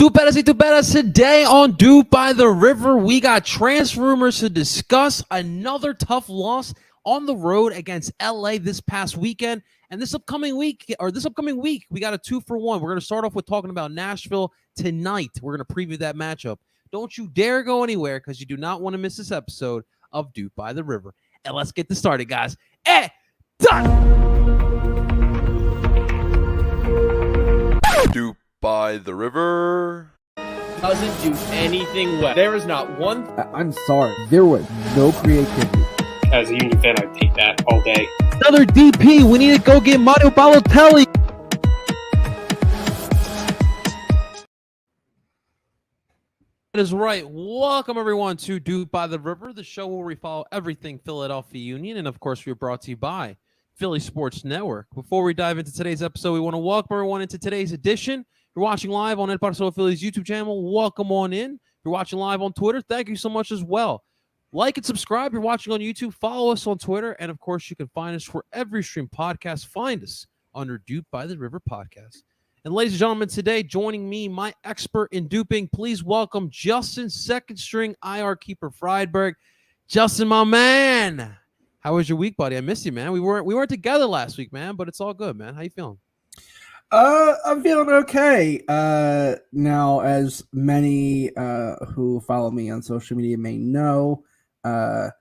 Two betters today on Dupe by the River. We got transfer rumors to discuss. Another tough loss on the road against LA this past weekend. And this upcoming week, we got a 2-for-1. We're going to start off with talking about Nashville tonight. We're going to preview that matchup. Don't you dare go anywhere because you do not want to miss this episode of Dupe by the River. And let's get this started, guys. Dupe by the River doesn't do anything well. There is not one. I'm sorry. There was no creativity. As a Union fan, I take that all day. Another DP. We need to go get Mario Balotelli. That is right. Welcome, everyone, to Dupe by the River, the show where we follow everything Philadelphia Union. And, of course, we're brought to you by Philly Sports Network. Before we dive into today's episode, we want to welcome everyone into today's edition. If you're watching live on El Barcelona Philly's YouTube channel, welcome on in. If you're watching live on Twitter, thank you so much as well. Like and subscribe. If you're watching on YouTube, follow us on Twitter. And, of course, you can find us wherever you stream podcasts. Find us under Dupe by the River Podcast. And, ladies and gentlemen, today joining me, my expert in duping, please welcome Justin, second-string IR keeper Friedberg. Justin, my man. How was your week, buddy? I missed you, man. We weren't together last week, man, but it's all good, man. How you feeling? I'm feeling okay. Now, as many who follow me on social media may know, I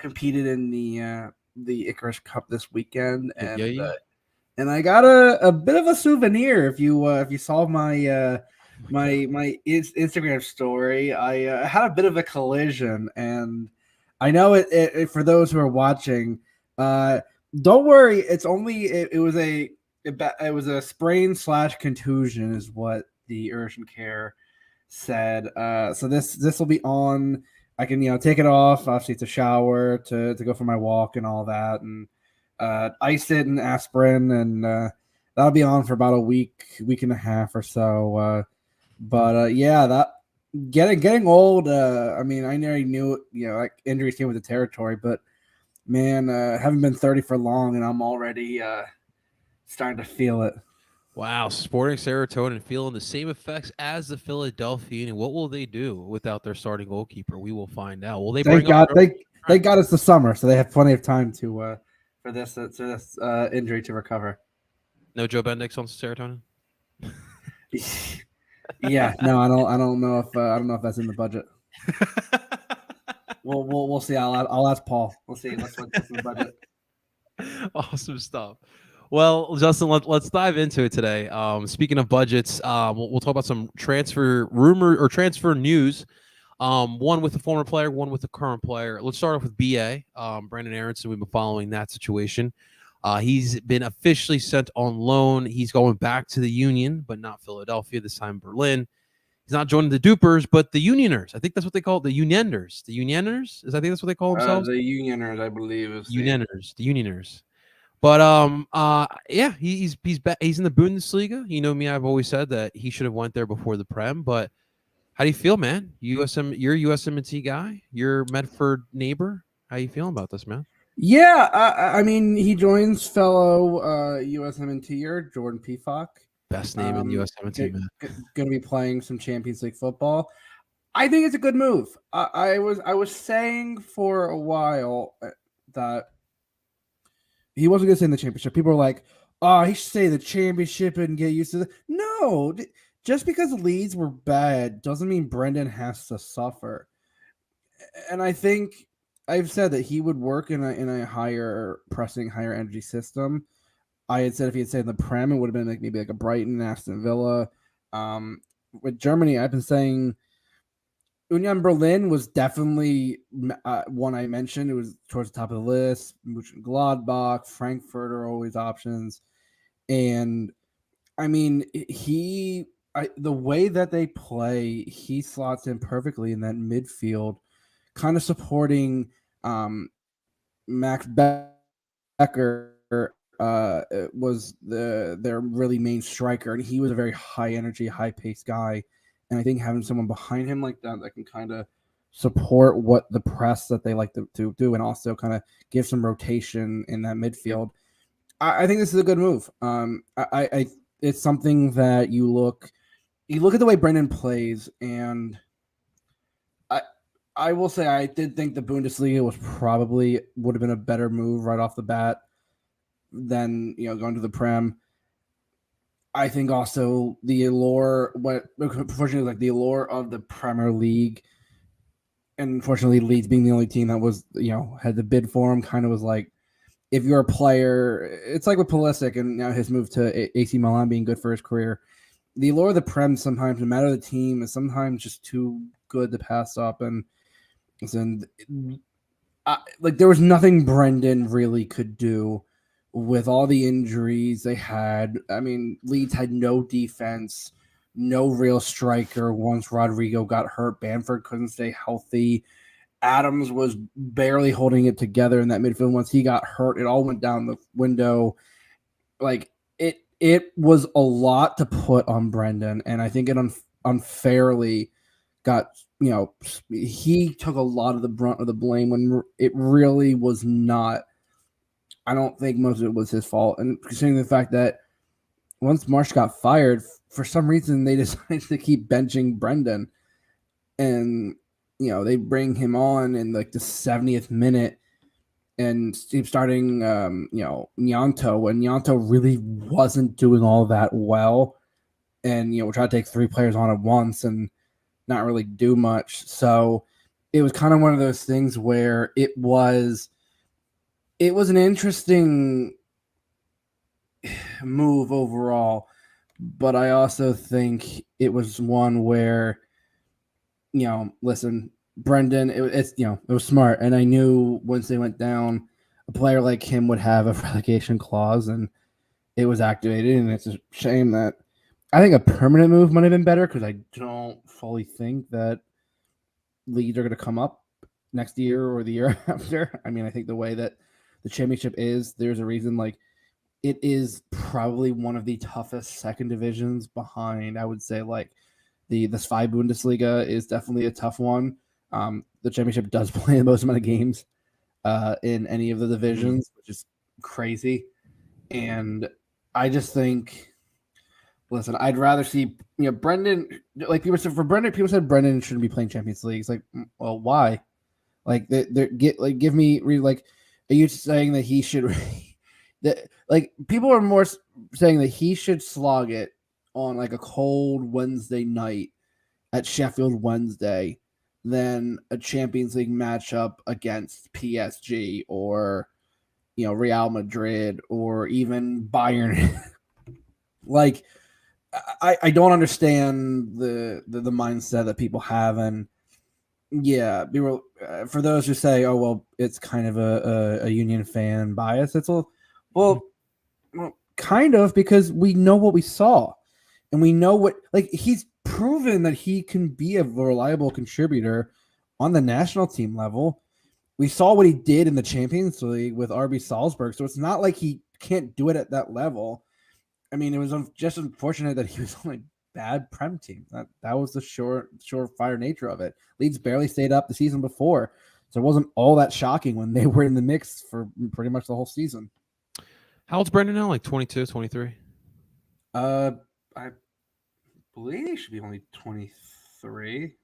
competed in the Icarus Cup this weekend, and I got a bit of a souvenir. If you saw my my Instagram story, I had a bit of a collision, and I know it for those who are watching. Don't worry, it's only it was a sprain / contusion is what the urgent care said. So this will be on. I can take it off, obviously to shower, to go for my walk and all that, and ice it in aspirin, and that'll be on for about a week and a half or so. But that getting old. I mean, I nearly knew it. Like injuries came with the territory, but man, haven't been 30 for long, and I'm already starting to feel it. Wow, sporting serotonin feeling the same effects as the Philadelphia Union. What will they do without their starting goalkeeper? We will find out. Will they bring they got us the summer, so they have plenty of time to for this injury to recover. No Joe Bendix on serotonin? Yeah, no, I don't know if that's in the budget. We'll see. I'll ask Paul. We'll see. What's in the budget. Awesome stuff. Well, Justin, let's dive into it today. Speaking of budgets, we'll talk about some transfer rumor or transfer news. One with a former player, one with a current player. Let's start off with BA. Brandon Aronson. We've been following that situation. He's been officially sent on loan. He's going back to the Union, but not Philadelphia, this time Berlin. He's not joining the Dupers, but the Unioners. I think that's what they call it, the Unienders. The Unioners? I think that's what they call themselves? The Unioners, I believe. The Unioners. But he's in the Bundesliga. You know me, I've always said that he should have went there before the Prem, but how do you feel, man? You're a USMNT guy. You're Medford neighbor. How you feeling about this, man? Yeah, I mean, he joins fellow USMNTer Jordan Pefok. Best name in USMNT, man. Going to be playing some Champions League football. I think it's a good move. I was saying for a while that he wasn't going to stay in the championship. People were like, "Oh, he should stay in the championship and get used to it." No, just because Leeds were bad doesn't mean Brendan has to suffer. And I think I've said that he would work in a higher pressing, higher energy system. I had said if he had stayed in the Prem, it would have been maybe like a Brighton, Aston Villa. With Germany, I've been saying Union Berlin was definitely one I mentioned. It was towards the top of the list. Gladbach, Frankfurt are always options. And I mean, the way that they play, he slots in perfectly in that midfield, kind of supporting Max Becker was their really main striker, and he was a very high energy, high paced guy. And I think having someone behind him like that can kind of support what the press that they like to do, and also kind of give some rotation in that midfield. I think this is a good move. It's something that you look you look at the way Brendan plays, and I will say I did think the Bundesliga would have been a better move right off the bat than going to the Prem. I think also the allure, unfortunately, like the allure of the Premier League, and unfortunately Leeds being the only team that was had the bid for him, kind of was like, if you're a player, it's like with Pulisic and his move to AC Milan being good for his career. The allure of the Prem sometimes, no matter the team, is sometimes just too good to pass up. And like there was nothing Brendan really could do with all the injuries they had. I mean, Leeds had no defense, no real striker once Rodrigo got hurt. Bamford couldn't stay healthy. Adams was barely holding it together in that midfield. Once he got hurt, it all went down the window. Like it was a lot to put on Brendan, and I think it unfairly got, he took a lot of the brunt of the blame when it really was not. I don't think most of it was his fault. And considering the fact that once Marsh got fired, for some reason they decided to keep benching Brendan, and they bring him on in like the 70th minute and keep starting Nyanto, when Nyanto really wasn't doing all that well. And we try to take three players on at once and not really do much. So it was kind of one of those things where it was an interesting move overall, but I also think it was one where, listen, Brendan, it was smart, and I knew once they went down, a player like him would have a relegation clause, and it was activated. And it's a shame that I think a permanent move might have been better, because I don't fully think that Leeds are going to come up next year or the year after. I mean, I think the way that the championship is, there's a reason. Like, it is probably one of the toughest second divisions behind, I would say, like the Zwei Bundesliga is definitely a tough one. The championship does play the most amount of games in any of the divisions, which is crazy. And I just think, listen, I'd rather see Brendan. Like people said, people said Brendan shouldn't be playing Champions League. It's like, well, why? Like give me like, are you saying that he should? That like people are more saying that he should slog it on like a cold Wednesday night at Sheffield Wednesday than a Champions League matchup against PSG or Real Madrid or even Bayern. Like, I don't understand the mindset that people have. And yeah, people, for those who say, oh well, it's kind of a Union fan bias, it's well, kind of, because we know what we saw, and we know what, like, he's proven that he can be a reliable contributor on the national team level. We saw what he did in the Champions League with RB Salzburg, so it's not like he can't do it at that level. I mean, it was just unfortunate that he was on a bad Prem team. That was the surefire nature of it. Leeds barely stayed up the season before, so it wasn't all that shocking when they were in the mix for pretty much the whole season. How old's Brendan now? Like 22, 23? I believe he should be only 23.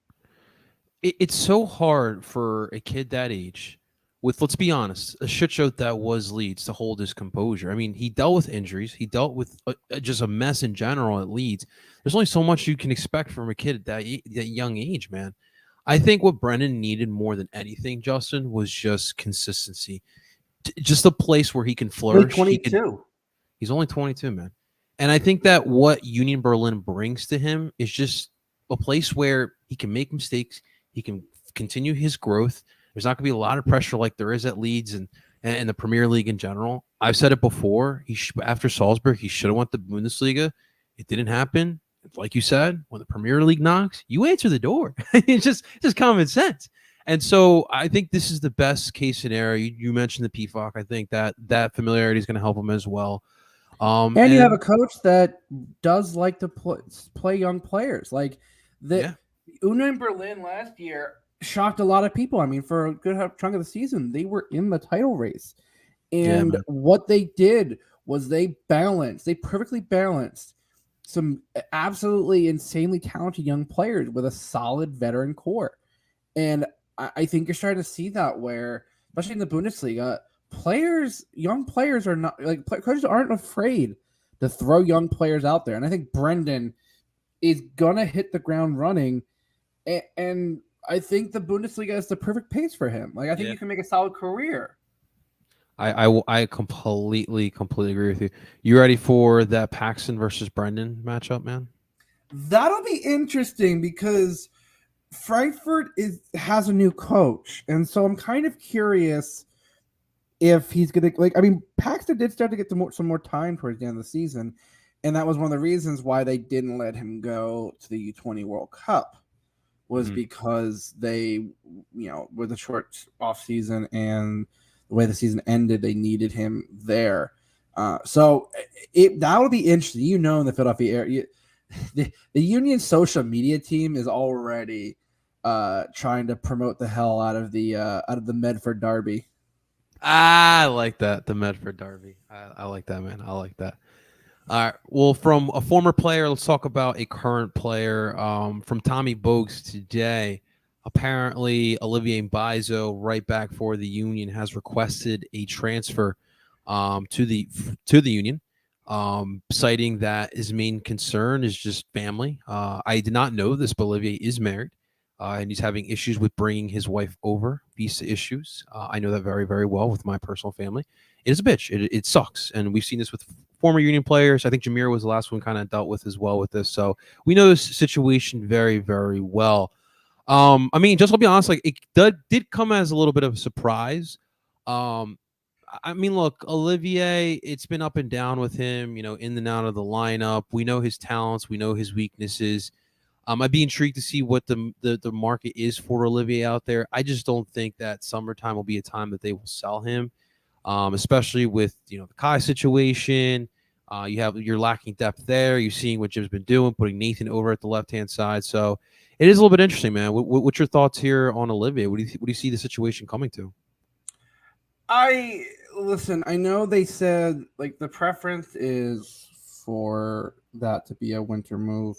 It's so hard for a kid that age, with, let's be honest, a shit show that was Leeds, to hold his composure. I mean, he dealt with injuries. He dealt with just a mess in general at Leeds. There's only so much you can expect from a kid at that young age, man. I think what Brendan needed more than anything, Justin, was just consistency. Just a place where he can flourish. 22. He's only 22, man. And I think that what Union Berlin brings to him is just a place where he can make mistakes. He can continue his growth. There's not going to be a lot of pressure like there is at Leeds and the Premier League in general. I've said it before. After Salzburg, he should have won the Bundesliga. It didn't happen. Like you said, when the Premier League knocks, you answer the door. It's just common sense. And so I think this is the best case scenario. You mentioned the PFOC. I think that familiarity is going to help him as well. And you have a coach that does like to play young players. Like Union Berlin last year shocked a lot of people. I mean, for a good chunk of the season, they were in the title race. And what they did was they perfectly balanced some absolutely insanely talented young players with a solid veteran core. And I think you're starting to see that where, especially in the Bundesliga, young players are not like coaches aren't afraid to throw young players out there. And I think Brendan is gonna hit the ground running, and I think the Bundesliga is the perfect pace for him. Like I think you can make a solid career. I completely agree with you. You ready for that Paxton versus Brendan matchup, man? That'll be interesting because Frankfurt has a new coach, and so I'm kind of curious if he's gonna Paxton did start to get some more time towards the end of the season, and that was one of the reasons why they didn't let him go to the U20 World Cup was because they, with a short off season and the way the season ended, they needed him there. So that would be interesting. In the Philadelphia area, the Union social media team is already trying to promote the hell out of the Medford Derby. I like that, the Medford Derby. I like that, man. I like that. All right. Well, from a former player, let's talk about a current player. From Tommy Bogues today, apparently Olivier Mbaizo, right back for the Union, has requested a transfer to the Union, citing that his main concern is just family. I did not know this, but Olivier is married, and he's having issues with bringing his wife over, visa issues. I know that very, very well with my personal family. It is a bitch. It sucks, and we've seen this with former Union players. I think Jameer was the last one kind of dealt with as well with this. So we know this situation very, very well. I mean, just to be honest, like it did come as a little bit of a surprise. I mean, look, Olivier, it's been up and down with him, in and out of the lineup. We know his talents. We know his weaknesses. I'd be intrigued to see what the market is for Olivier out there. I just don't think that summertime will be a time that they will sell him. Especially with the Kai situation. You're lacking depth there. You're seeing what Jim's been doing, putting Nathan over at the left-hand side. So it is a little bit interesting, man. What's your thoughts here on Olivier? What do you see the situation coming to? I know they said like the preference is for that to be a winter move,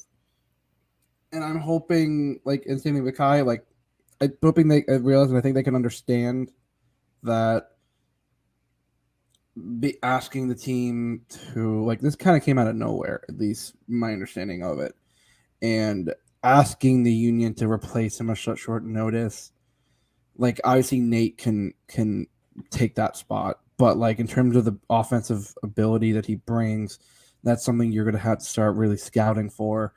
and I'm hoping and same thing with Kai. I'm hoping they realize, and I think they can understand that. Be asking the team to this kind of came out of nowhere, at least my understanding of it, and asking the Union to replace him at short notice. Obviously Nate can take that spot, but in terms of the offensive ability that he brings, that's something you're going to have to start really scouting for.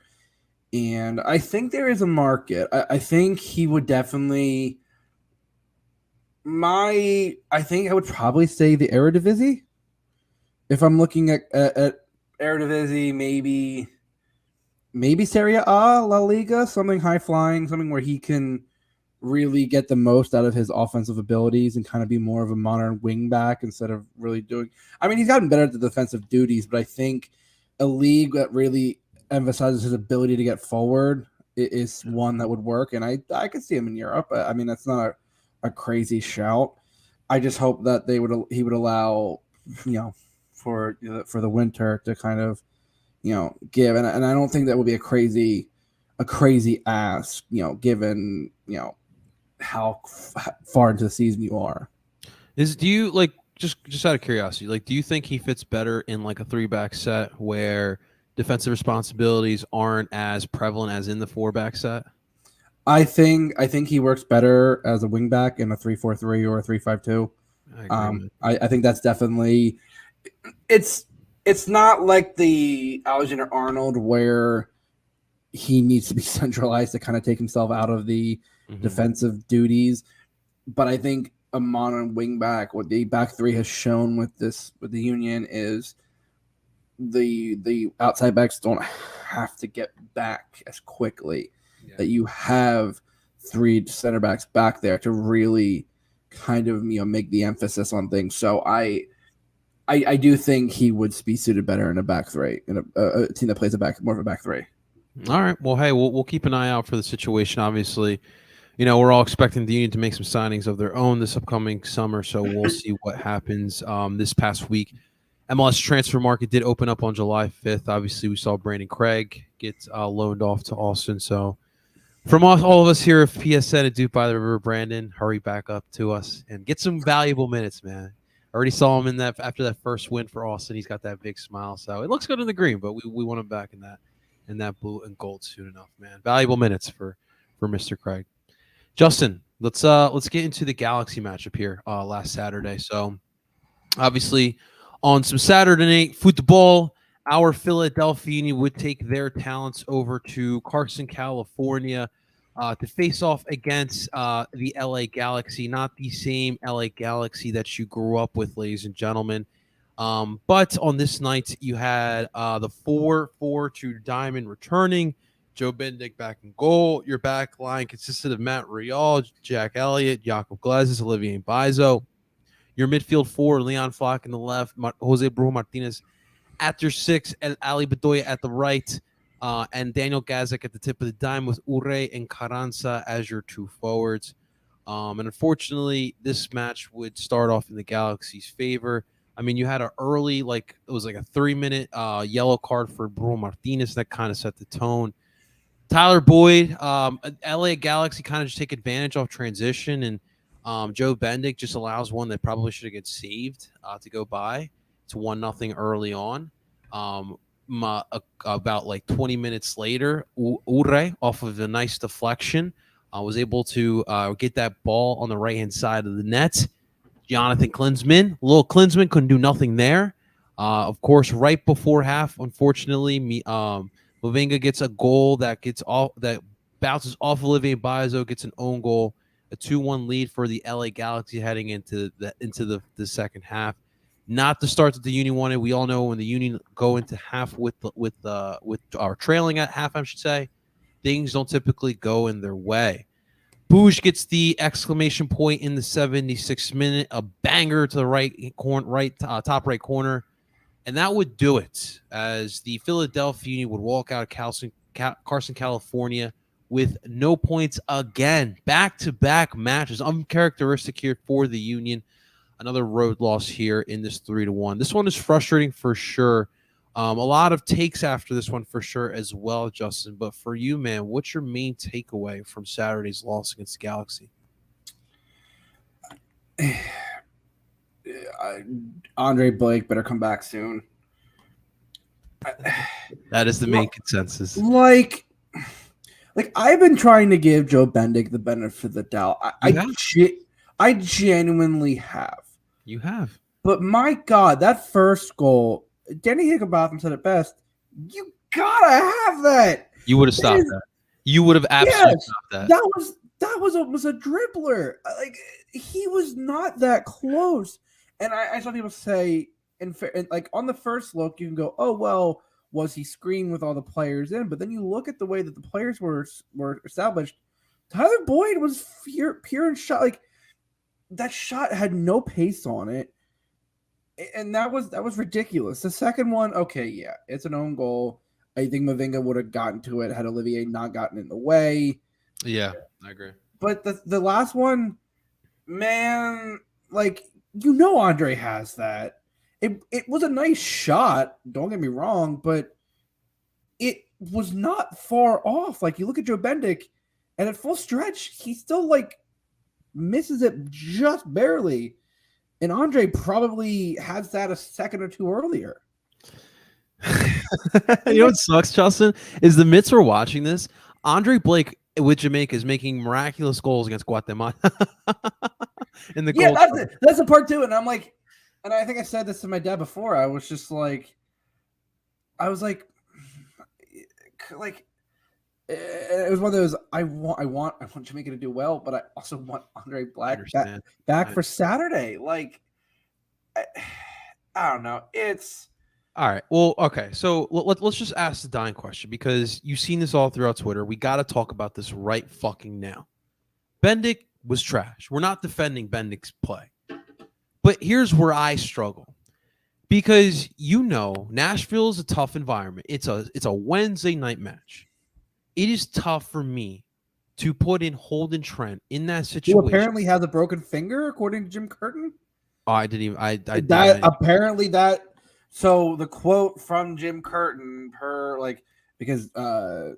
And I think there is a market. I think he would definitely. I think I would probably say the Eredivisie. If I'm looking at Eredivisie, maybe Serie A, La Liga, something high flying, something where he can really get the most out of his offensive abilities and kind of be more of a modern wing back instead of really doing. I mean, he's gotten better at the defensive duties, but I think a league that really emphasizes his ability to get forward is one that would work. And I could see him in Europe. I mean, that's not a crazy shout. I just hope that he would allow, for the winter to kind of, give. And I don't think that would be a crazy ask, given, how far into the season you are. Do you just out of curiosity, do you think he fits better in a 3-back set where defensive responsibilities aren't as prevalent as in the 4-back set? I think he works better as a wingback in a 3-4-3 or a 3-5-2. I think that's definitely it's not like the Alexander Arnold where he needs to be centralized to kind of take himself out of the defensive duties. But I think a modern wingback, what the back three has shown with the Union is the outside backs don't have to get back as quickly. Yeah. That you have 3 center backs back there to really kind of make the emphasis on things. So I do think he would be suited better in a back three, in a team that plays more of a back three. All right. Well, hey, we'll keep an eye out for the situation. Obviously, we're all expecting the Union to make some signings of their own this upcoming summer, so we'll see what happens. This past week, MLS transfer market did open up on July 5th. Obviously, we saw Brandon Craig get loaned off to Austin. So, from all of us here at PSN at Duke by the River, Brandon, hurry back up to us and get some valuable minutes, man. Already saw him in that after that first win for Austin. He's got that big smile, so it looks good in the green. But we want him back in that blue and gold soon enough, man. Valuable minutes for Mr. Craig. Justin, let's get into the Galaxy matchup here last Saturday. So obviously on some Saturday night football, our Philadelphia Union would take their talents over to Carson, California, to face off against the LA Galaxy, not the same LA Galaxy that you grew up with, ladies and gentlemen. But on this night, you had the 4-4-2 diamond returning. Joe Bendik back in goal. Your back line consisted of Matt Real, Jack Elliott, Jakob Glazes, Olivier Bizo. Your midfield four, Leon Flock in the left, Jose Brujo Martinez at your 6, and Ali Bedoya at the right, and Daniel Gazek at the tip of the dime with Ure and Carranza as your 2 forwards. And unfortunately, this match would start off in the Galaxy's favor. I mean, you had an early, it was like a 3-minute yellow card for Brujo Martinez that kind of set the tone. Tyler Boyd, LA Galaxy kind of just take advantage of transition, and Joe Bendik just allows one that probably should have get saved to go by. It's 1-0 early on. About 20 minutes later, Ure, off of a nice deflection, was able to get that ball on the right-hand side of the net. Jonathan Klinsmann, little Klinsmann couldn't do nothing there. Of course, right before half, unfortunately, Mavinga gets a goal that bounces off Olivier Bizo, gets an own goal, a 2-1 lead for the LA Galaxy heading into the second half. Not the start that the Union wanted. We all know when the Union go into half with our trailing at half, I should say, things don't typically go in their way. Bouge gets the exclamation point in the 76th minute, a banger to the top right corner. And that would do it, as the Philadelphia Union would walk out of Carson, California, with no points again. Back-to-back matches, uncharacteristic here for the Union. Another road loss here in this 3-1. This one is frustrating for sure. A lot of takes after this one for sure as well, Justin. But for you, man, what's your main takeaway from Saturday's loss against the Galaxy? Andre Blake better come back soon. That is the main consensus. Like I've been trying to give Joe Bendik the benefit of the doubt. I genuinely have. You have. But my God, that first goal, Danny Higginbotham said it best. You gotta have that. You would have stopped that. You would have absolutely stopped that. That was almost a dribbler. Like, he was not that close. And I saw people say, on the first look, you can go, oh, well, was he screened with all the players in? But then you look at the way that the players were established. Tyler Boyd was pure and shot. Like, that shot had no pace on it. And that was ridiculous. The second one, okay, yeah, it's an own goal. I think Mavinga would have gotten to it had Olivier not gotten in the way. Yeah, I agree. But the last one, man, Andre has that. It was a nice shot, don't get me wrong, but it was not far off. Like, you look at Joe Bendik, and at full stretch, he still, misses it just barely. And Andre probably has that a second or two earlier. You know what sucks, Justin, is the midst we're watching this, Andre Blake with Jamaica is making miraculous goals against Guatemala. In the goal. That's the part too. And I'm like, and I think I said this to my dad before. I was just like, it was one of those. I want Jamaica to do well, but I also want Andre Black back for Saturday. I don't know. It's all right. Well, okay. So let's just ask the dying question, because you've seen this all throughout Twitter. We got to talk about this right fucking now. Bendik was trash. We're not defending Bendik's play, but here's where I struggle, because Nashville is a tough environment. It's a Wednesday night match. It is tough for me to put in Holden Trent in that situation. Who apparently has a broken finger, according to Jim Curtin. Oh, I didn't even. Apparently that So the quote from Jim Curtin, because our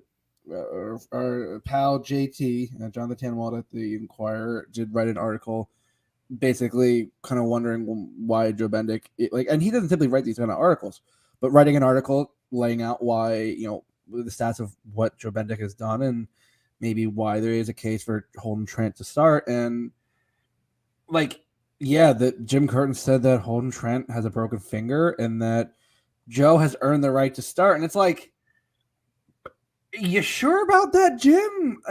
pal JT, Jonathan Tanwald at the Inquirer, did write an article basically kind of wondering why Joe Bendick, and he doesn't simply write these kind of articles, but writing an article laying out why, the stats of what Joe Bendick has done and maybe why there is a case for Holden Trent to start. And that Jim Curtin said that Holden Trent has a broken finger and that Joe has earned the right to start. And it's like, you sure about that, Jim?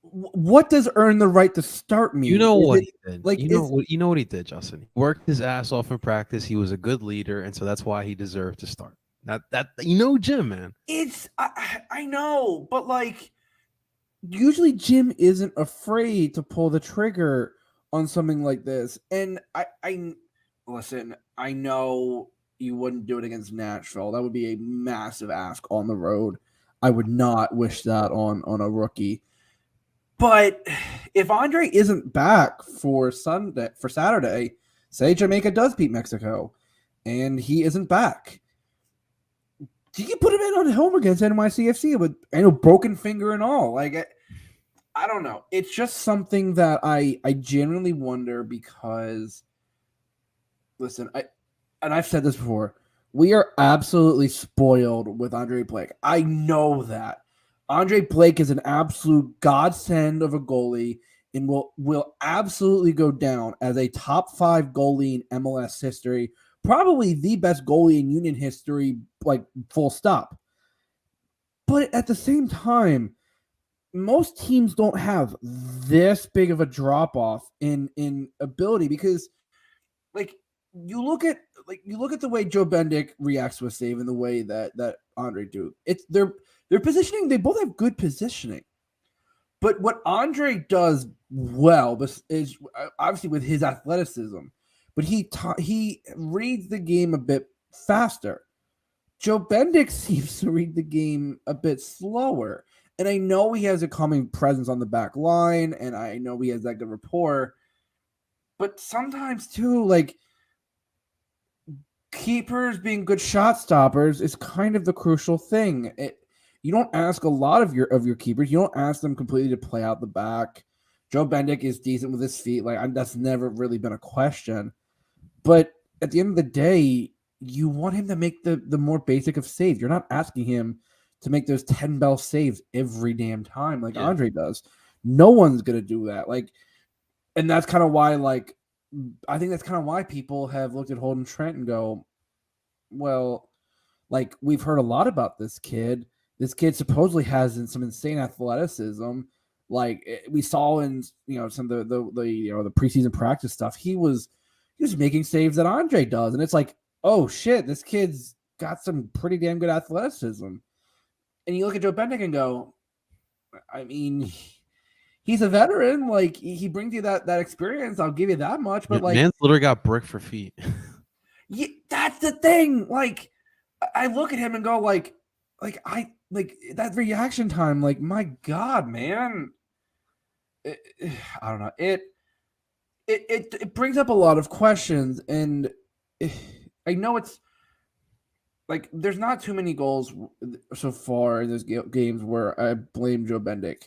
What does earn the right to start mean? You know what he did. You know what he did, Justin. He worked his ass off in practice. He was a good leader, and so that's why he deserved to start. That Jim, man. I know, but usually Jim isn't afraid to pull the trigger on something like this. And I listen, I know you wouldn't do it against Nashville. That would be a massive ask on the road. I would not wish that on a rookie. But if Andre isn't back for Saturday, say Jamaica does beat Mexico, and he isn't back, do you put him in on home against NYCFC with broken finger and all? I don't know. It's just something that I genuinely wonder because, listen, I've said this before, we are absolutely spoiled with Andre Blake. I know that. Andre Blake is an absolute godsend of a goalie and will absolutely go down as a top 5 goalie in MLS history, probably the best goalie in Union history, full stop. But at the same time, most teams don't have this big of a drop-off in ability because, you look at the way Joe Bendick reacts to a save and the way that Andre do. It's their positioning. They both have good positioning, but what Andre does well is obviously with his athleticism. But he reads the game a bit faster. Joe Bendick seems to read the game a bit slower, and I know he has a calming presence on the back line, and I know he has that good rapport. But sometimes too, keepers being good shot stoppers is kind of the crucial thing. You don't ask a lot of your keepers. You don't ask them completely to play out the back. Joe Bendick is decent with his feet. That's never really been a question. But at the end of the day, you want him to make the more basic of saves. You're not asking him to make those 10 bell saves every damn time Andre does. No one's gonna do that. And that's kind of why I think that's kind of why people have looked at Holden Trent and go, well, we've heard a lot about this kid. This kid supposedly has some insane athleticism. We saw in some of the preseason practice stuff. He was making saves that Andre does, and it's oh shit, this kid's got some pretty damn good athleticism. And you look at Joe Bendick and go, I mean, he's a veteran. He brings you that experience. I'll give you that much. But man's literally got brick for feet. Yeah, that's the thing. I look at him and go, that reaction time. My God, man. I don't know. It brings up a lot of questions, and I know it's there's not too many goals so far in those games where I blame Joe Bendick.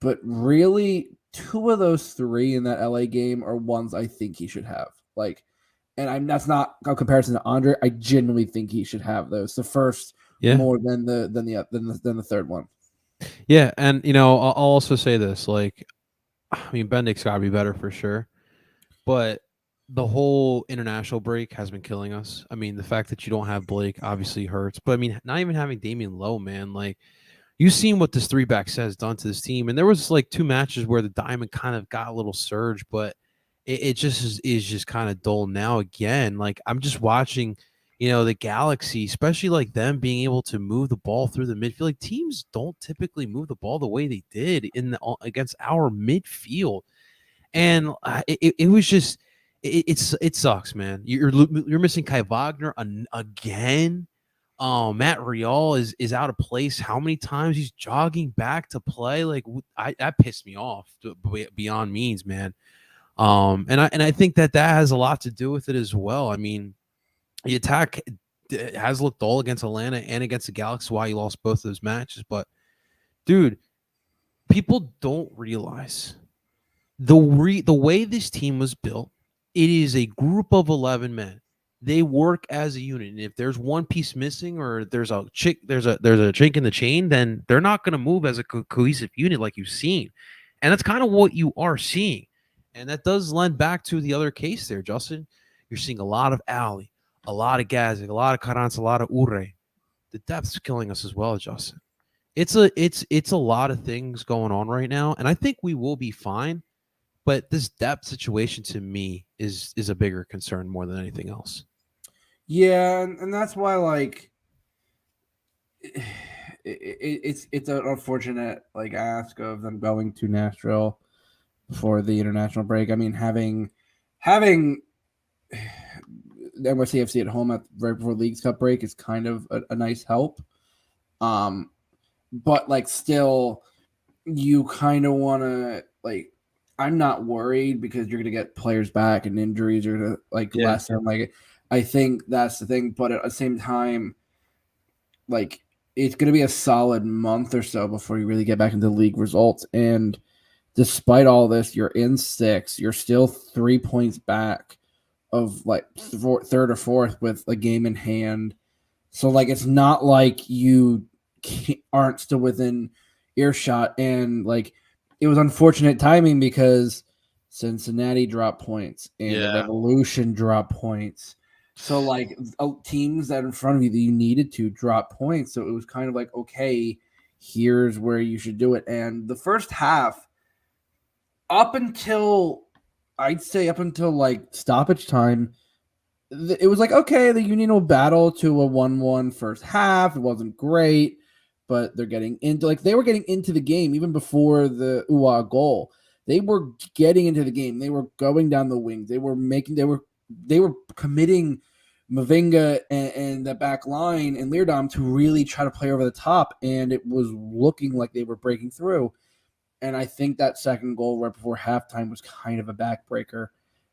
But really, 2 of those 3 in that LA game are ones I think he should have. That's not a comparison to Andre. I genuinely think he should have those. The first more than the third one. Yeah, and I'll also say this: Bendick's got to be better for sure, but the whole international break has been killing us. The fact that you don't have Blake obviously hurts, but not even having Damian Lowe, man, you've seen what this 3-back set has done to this team. And there was 2 matches where the diamond kind of got a little surge, but it just is just kind of dull now again. I'm just watching, the Galaxy, especially them being able to move the ball through the midfield. Teams don't typically move the ball the way they did against our midfield. And it was just, it sucks, man. You're missing Kai Wagner again. Matt Rial is out of place. How many times he's jogging back to play? That pissed me off beyond means, man. And I think that has a lot to do with it as well. I mean, the attack has looked dull against Atlanta and against the Galaxy. Why you lost both of those matches, but dude, people don't realize the way this team was built. It is a group of 11 men. They work as a unit. And if there's one piece missing or there's a chink in the chain, then they're not going to move as a cohesive unit like you've seen. And that's kind of what you are seeing. And that does lend back to the other case there, Justin. You're seeing a lot of Ali, a lot of Gazik, a lot of Carranza, a lot of Ure. The depth's killing us as well, Justin. It's a lot of things going on right now, and I think we will be fine. But this depth situation to me is a bigger concern more than anything else. Yeah, and that's why like it's an unfortunate like ask of them going to Nashville for the international break. I mean, having NYCFC at home right before Leagues Cup break is kind of a nice help. But like still, you kind of want to like. I'm not worried because you're going to get players back and injuries are going to like lessen. Like, I think that's the thing. But at the same time, like, it's going to be a solid month or so before you really get back into league results. And despite all this, you're in 6th. You're still 3 points back of like third or fourth with a game in hand. So, like, it's not like you aren't still within earshot. And, like, it was unfortunate timing because Cincinnati dropped points and the Revolution dropped points. So, like, teams that are in front of you that you needed to drop points. So it was kind of like, okay, here's where you should do it. And the first half, up until like stoppage time, it was like, okay, the Union will battle to a 1-1 first half. It wasn't great. But they were getting into the game even before the UA goal. They were getting into the game. They were going down the wings. They were committing Mavinga and the back line and Leerdam to really try to play over the top, and it was looking like they were breaking through. And I think that second goal right before halftime was kind of a backbreaker.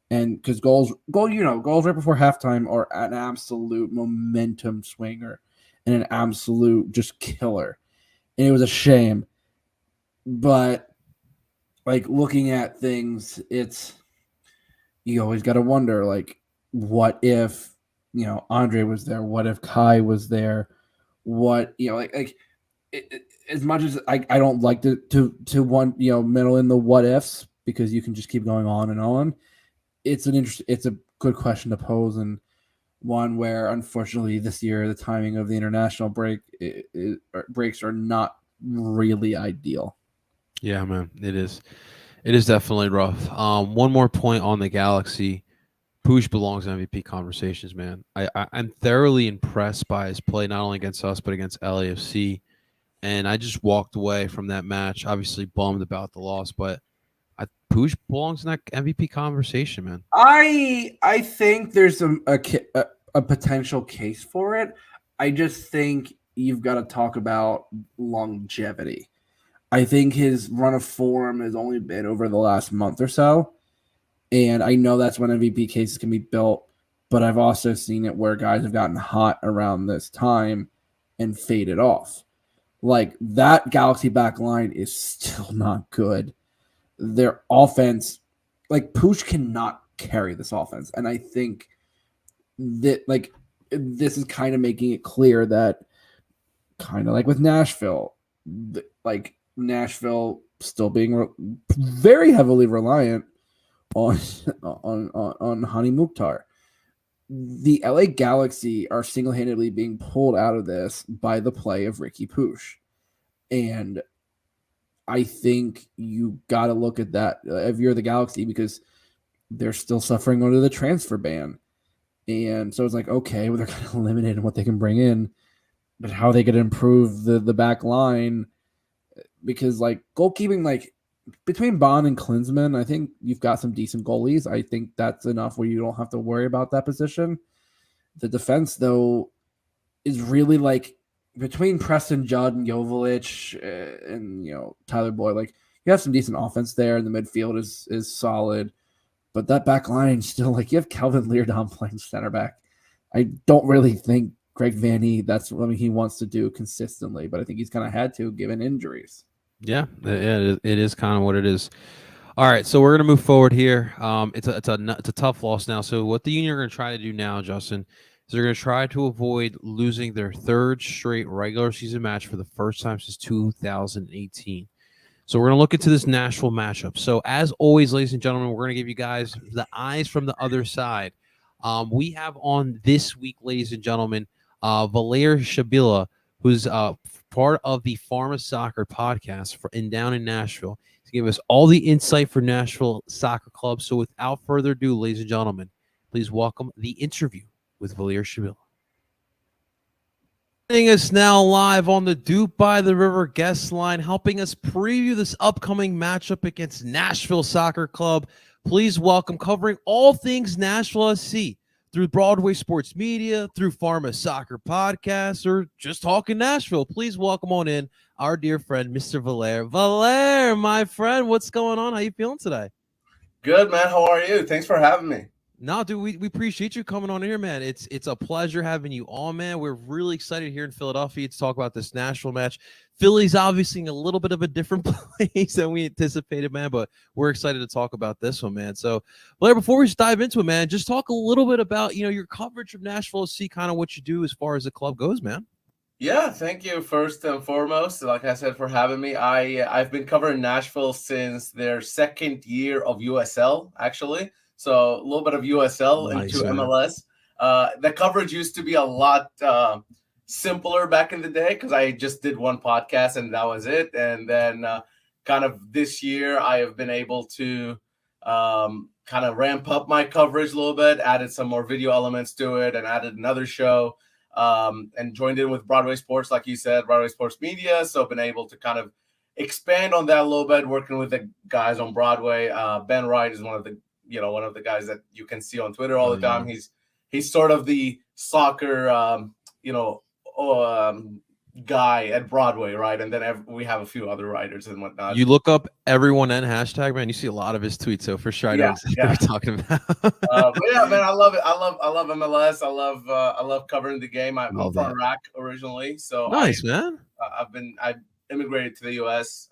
And because goals right before halftime are an absolute momentum swinger and an absolute just killer. And it was a shame. But like looking at things, you always got to wonder, like, what if, Andre was there? What if Kai was there? What, as much as I don't like to want, middle in the what ifs because you can just keep going on and on. It's a good question to pose, and one where, unfortunately, this year the timing of the international breaks are not really ideal. Yeah, man, it is. It is definitely rough. One more point on the Galaxy. Push belongs in MVP conversations, man. I'm thoroughly impressed by his play, not only against us, but against LAFC. And I just walked away from that match, obviously bummed about the loss, but Push belongs in that MVP conversation, man. I think there's a potential case for it. I just think you've got to talk about longevity. I think his run of form has only been over the last month or so. And I know that's when MVP cases can be built, but I've also seen it where guys have gotten hot around this time and faded off. Like, that Galaxy back line is still not good. Their offense, like, Push cannot carry this offense. And I think that, like, this is kind of making it clear that, kind of like with Nashville, like, Nashville still being very heavily reliant on Hani Mukhtar. The LA Galaxy are single-handedly being pulled out of this by the play of Ricky Push. And I think you got to look at that if you're the Galaxy, because they're still suffering under the transfer ban. And so it's like, okay, well, they're kind of limited in what they can bring in, but how they could improve the back line, because like goalkeeping, like between Bond and Klinsmann, I think you've got some decent goalies. I think that's enough where you don't have to worry about that position. The defense, though, is really like between Preston Judd and Joveljic and Tyler Boyd. Like, you have some decent offense there, and the midfield is solid. But that back line still, like, you have Calvin Leardom playing center back. I don't really think Greg Vanny, that's what he wants to do consistently, but I think he's kind of had to given injuries. Yeah, it is kind of what it is. All right, so we're gonna move forward here. It's a tough loss now. So what the Union are gonna try to do now, Justin, is they're gonna try to avoid losing their third straight regular season match for the first time since 2018. So we're gonna look into this Nashville matchup. So as always, ladies and gentlemen, we're gonna give you guys the eyes from the other side. We have on this week, ladies and gentlemen, Valer Shabila, who's part of the Pharma Soccer podcast down in Nashville, to give us all the insight for Nashville Soccer Club. So without further ado, ladies and gentlemen, please welcome the interview with Valer Shabila. Joining us now live on the DOOP by the River guest line, helping us preview this upcoming matchup against Nashville Soccer Club. Please welcome, covering all things Nashville SC through Broadway Sports Media, through Pharma Soccer Podcast, or just talking Nashville. Please welcome on in our dear friend, Mr. Valer. Valer, my friend, what's going on? How you feeling today? Good, man. How are you? Thanks for having me. No, dude, we appreciate you coming on here, man. It's a pleasure having you on, man. We're really excited here in Philadelphia to talk about this Nashville match. Philly's obviously in a little bit of a different place than we anticipated, man, but we're excited to talk about this one, man. So, Blair, before we dive into it, man, just talk a little bit about, your coverage of Nashville, see kind of what you do as far as the club goes, man. Yeah, thank you first and foremost, like I said, for having me. I've been covering Nashville since their second year of USL, actually. So a little bit of USL into MLS. The coverage used to be a lot simpler back in the day because I just did one podcast and that was it. And then kind of this year, I have been able to kind of ramp up my coverage a little bit, added some more video elements to it, and added another show, and joined in with Broadway Sports, like you said, Broadway Sports Media. So been able to kind of expand on that a little bit, working with the guys on Broadway. Ben Wright is one of the guys that you can see on Twitter all the time. He's sort of the soccer, guy at Broadway, right? And then we have a few other writers and whatnot. You look up everyone and hashtag, man. You see a lot of his tweets, so for sure I know exactly what you're talking about. But yeah, man, I love it. I love MLS. I love covering the game. I'm from Iraq originally, so nice, man. I immigrated to the U.S.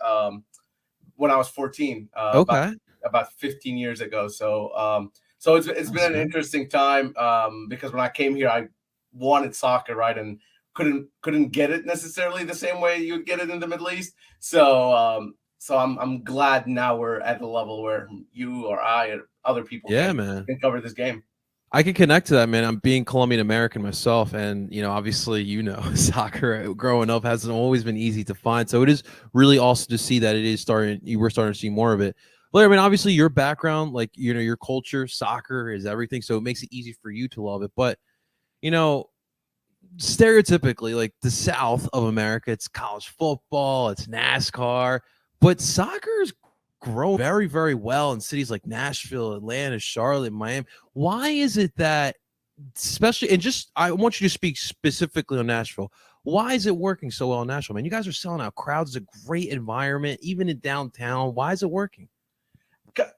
When I was 14. About 15 years ago. So it's been an interesting time because when I came here, I wanted soccer, right, and couldn't get it necessarily the same way you'd get it in the Middle East. So I'm glad now we're at the level where you or I or other people can cover this game. I can connect to that, man. I'm being Colombian American myself, and obviously, soccer growing up hasn't always been easy to find. So it is really awesome to see that we're starting to see more of it. Blair, I mean, obviously your background, like, your culture, soccer is everything. So it makes it easy for you to love it. But, stereotypically, like the South of America, it's college football, it's NASCAR, but soccer is grown very, very well in cities like Nashville, Atlanta, Charlotte, Miami. Why is it that, especially, and I want you to speak specifically on Nashville. Why is it working so well in Nashville, man? You guys are selling out crowds. It's a great environment, even in downtown. Why is it working?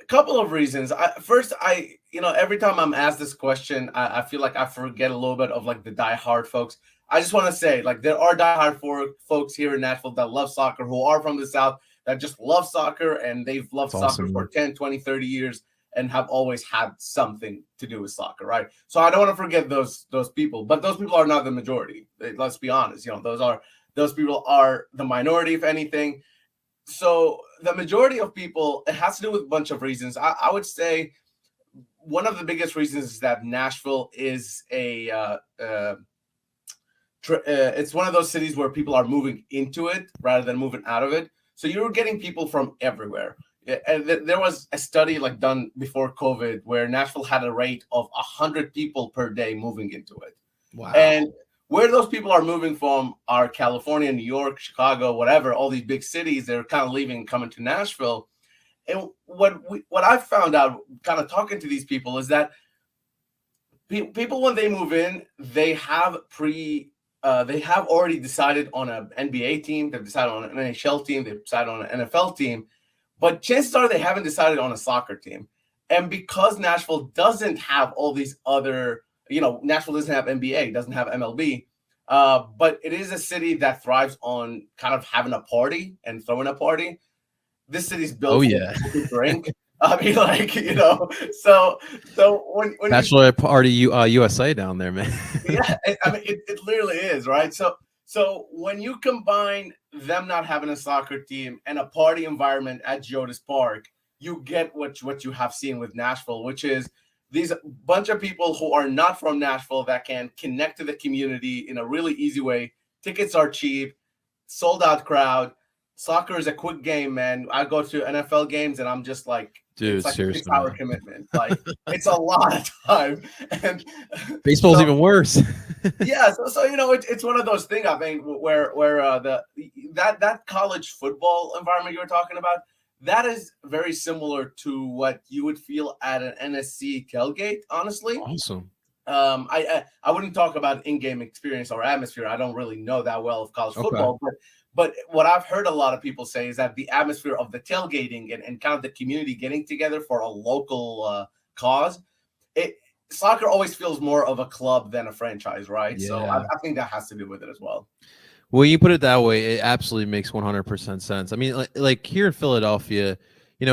Couple of reasons. First, every time I'm asked this question, I feel like I forget a little bit of like the diehard folks. I just want to say, like, there are diehard folks here in Nashville that love soccer, who are from the South, that just love soccer, and they've loved soccer for 10, 20, 30 years and have always had something to do with soccer, right? So I don't want to forget those people, but those people are not the majority. Let's be honest. Those people are the minority, if anything. So the majority of people, it has to do with a bunch of reasons. I would say one of the biggest reasons is that Nashville is it's one of those cities where people are moving into it rather than moving out of it. So you're getting people from everywhere. And there was a study done before COVID where Nashville had a rate of 100 people per day moving into it. Wow. And where those people are moving from are California, New York, Chicago, whatever, all these big cities. They're kind of leaving and coming to Nashville. And what I found out kind of talking to these people is that people, when they move in, they have already decided on an NBA team. They've decided on an NHL team. They've decided on an NFL team. But chances are they haven't decided on a soccer team. And because Nashville doesn't have all these other, Nashville doesn't have NBA, doesn't have MLB, but it is a city that thrives on kind of having a party and throwing a party. This city's built for people to drink. I mean, so when Bachelor party USA down there, man. yeah, I mean, it literally is, right? So when you combine them not having a soccer team and a party environment at Geodis Park, you get what you have seen with Nashville, which is these bunch of people who are not from Nashville that can connect to the community in a really easy way. Tickets are cheap, sold out crowd. Soccer is a quick game, man. I go to NFL games and I'm just like, dude, it's like seriously, a 6-hour commitment. Like it's a lot of time. And baseball's even worse. Yeah, so it's one of those things, I think, where that college football environment you were talking about, that is very similar to what you would feel at an NSC tailgate, honestly. Awesome. I wouldn't talk about in-game experience or atmosphere. I don't really know that well of college football, but what I've heard a lot of people say is that the atmosphere of the tailgating and kind of the community getting together for a local cause, soccer always feels more of a club than a franchise, right? Yeah. So I think that has to do with it as well. Well, you put it that way, it absolutely makes 100% sense. I mean, like here in Philadelphia,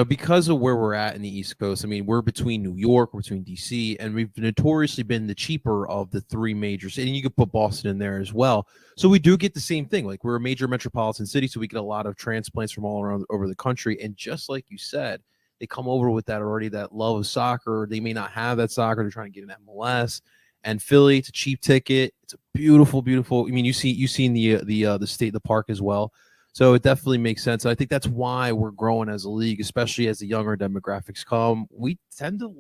because of where we're at in the East Coast, I mean, we're between New York, we're between DC, and we've notoriously been the cheaper of the three major cities. And you could put Boston in there as well. So we do get the same thing. Like we're a major metropolitan city, so we get a lot of transplants from all around over the country. And just like you said, they come over with that already, that love of soccer. They may not have that soccer. They're trying to get an MLS. And Philly, it's a cheap ticket. It's a beautiful, beautiful. I mean, you've seen the state, the park as well. So it definitely makes sense. I think that's why we're growing as a league, especially as the younger demographics come. We tend to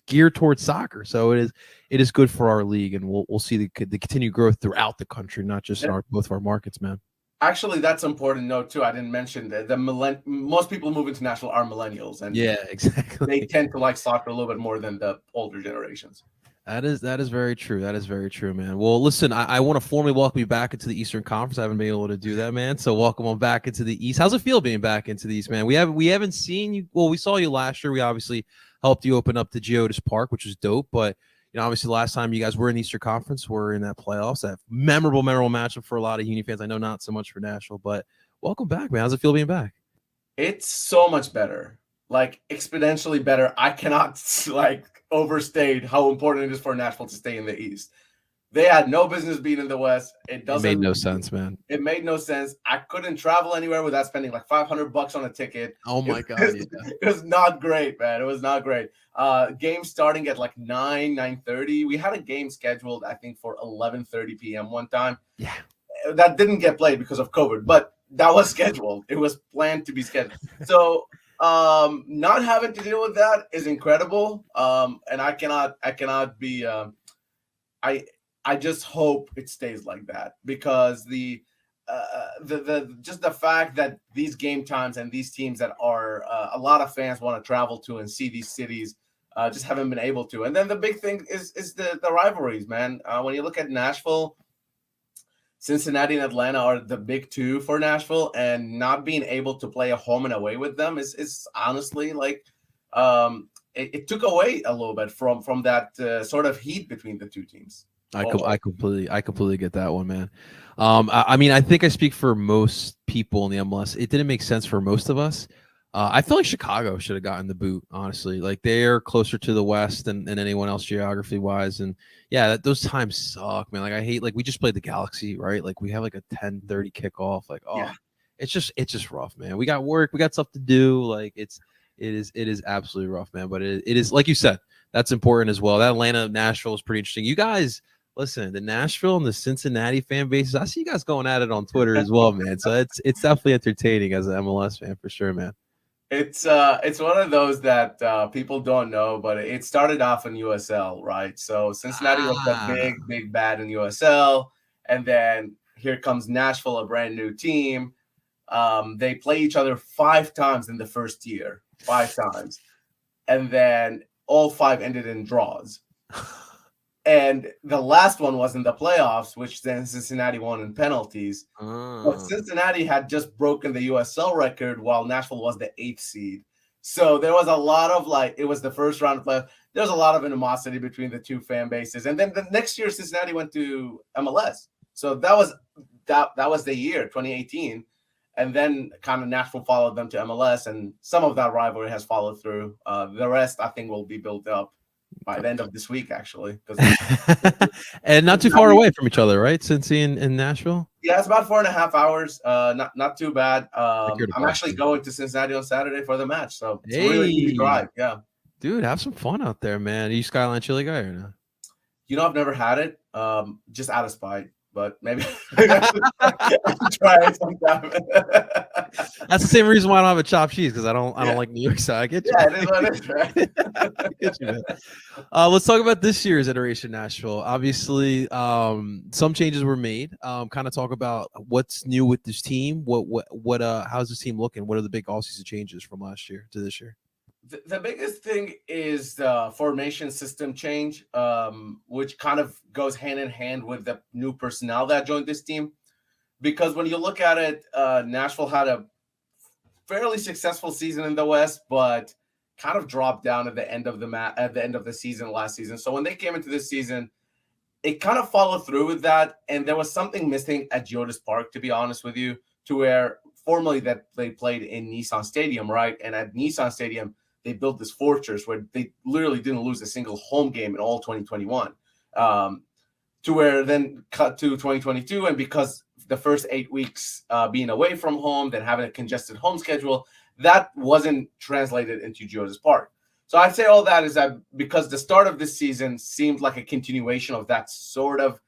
gear towards soccer, so it is good for our league, and we'll see the continued growth throughout the country, not just in both of our markets, man. Actually, that's important note too. I didn't mention that most people moving to Nashville are millennials, and yeah, exactly. They tend to like soccer a little bit more than the older generations. That is very true. That is very true, man. Well, listen, I want to formally welcome you back into the Eastern Conference. I haven't been able to do that, man. So welcome on back into the East. How's it feel being back into the East, man? We haven't seen you. Well, we saw you last year. We obviously helped you open up the Geodis Park, which was dope. But obviously, last time you guys were in the Eastern Conference, we're in that playoffs. That memorable matchup for a lot of Union fans. I know not so much for Nashville, but welcome back, man. How's it feel being back? It's so much better, like exponentially better. I cannot overstate how important it is for Nashville to stay in the East. They had no business being in the West. It made no sense, man. It made no sense. I couldn't travel anywhere without spending like $500 on a ticket. Oh my God. It was not great, man. It was not great. Game starting at like 9:30. We had a game scheduled, I think, for 11:30 p.m. one time. Yeah. That didn't get played because of COVID, but that was scheduled. It was planned to be scheduled. So not having to deal with that is incredible. And I cannot be I just hope it stays like that, because the just the fact that these game times and these teams that are a lot of fans want to travel to and see these cities just haven't been able to. And then the big thing is the rivalries, man. When you look at Nashville, Cincinnati and Atlanta are the big two for Nashville, and not being able to play a home and away with them is honestly like it took away a little bit from that sort of heat between the two teams. I completely get that one, man. I mean, I think I speak for most people in the MLS. It didn't make sense for most of us. I feel like Chicago should have gotten the boot, honestly. Like, they're closer to the West than anyone else geography wise. And yeah, those times suck, man. Like, I hate, like, we just played the Galaxy, right? Like, we have like a 10:30 kickoff. Like, yeah. It's just rough, man. We got work, we got stuff to do. Like, it is absolutely rough, man. But it is, like you said, that's important as well. That Atlanta Nashville is pretty interesting. You guys, listen, the Nashville and the Cincinnati fan bases, I see you guys going at it on Twitter as well, man. So it's definitely entertaining as an MLS fan for sure, man. It's one of those that people don't know, but it started off in USL, right? So Cincinnati was the big bad in USL, and then here comes Nashville, a brand new team. They play each other 5 times in the first year, 5 times, and then all 5 ended in draws. And the last one was in the playoffs, which then Cincinnati won in penalties. But Cincinnati had just broken the USL record while Nashville was the 8th seed. So there was a lot of it was the first round of playoffs. There was a lot of animosity between the two fan bases. And then the next year, Cincinnati went to MLS. So that was the year, 2018. And then kind of Nashville followed them to MLS, and some of that rivalry has followed through. The rest, I think, will be built up by the end of this week, actually. And not too far away from each other, right? Cincy and Nashville? Yeah, it's about 4.5 hours. Not too bad. I'm actually going to Cincinnati on Saturday for the match, so it's a really easy drive. Yeah, dude, have some fun out there, man. Are you Skyline Chili guy or not? I've never had it. Just out of spite. But maybe I should try it sometime. That's the same reason why I don't have a chopped cheese, because I don't like New York side. I get you. Yeah, it is what it is, right? I get you, man. Let's talk about this year's iteration Nashville. Obviously, some changes were made. Kind of talk about what's new with this team. How's this team looking? What are the big offseason changes from last year to this year? The biggest thing is the formation system change, which kind of goes hand in hand with the new personnel that joined this team. Because when you look at it, Nashville had a fairly successful season in the West, but kind of dropped down at the end of the season last season. So when they came into this season, it kind of followed through with that, and there was something missing at Geodis Park, to be honest with you, to where formerly that they played in Nissan Stadium, right? And at Nissan Stadium, they built this fortress where they literally didn't lose a single home game in all 2021. To where then cut to 2022, and because the first 8 weeks being away from home, then having a congested home schedule, that wasn't translated into Geodis Park. So I'd say all that is that because the start of this season seemed like a continuation of that sort of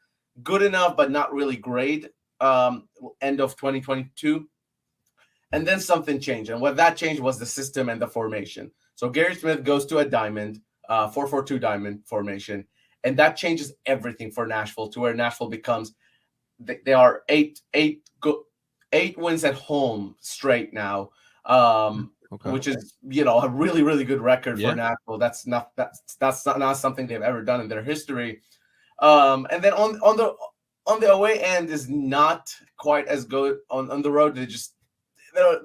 good enough but not really great end of 2022. And then something changed. And what that changed was the system and the formation. So Gary Smith goes to a diamond, 4-4-2 diamond formation, and that changes everything for Nashville, to where Nashville becomes they are eight wins at home straight now, which is a really, really good record for Nashville. That's not something they've ever done in their history. And then on the away end is not quite as good. On the road,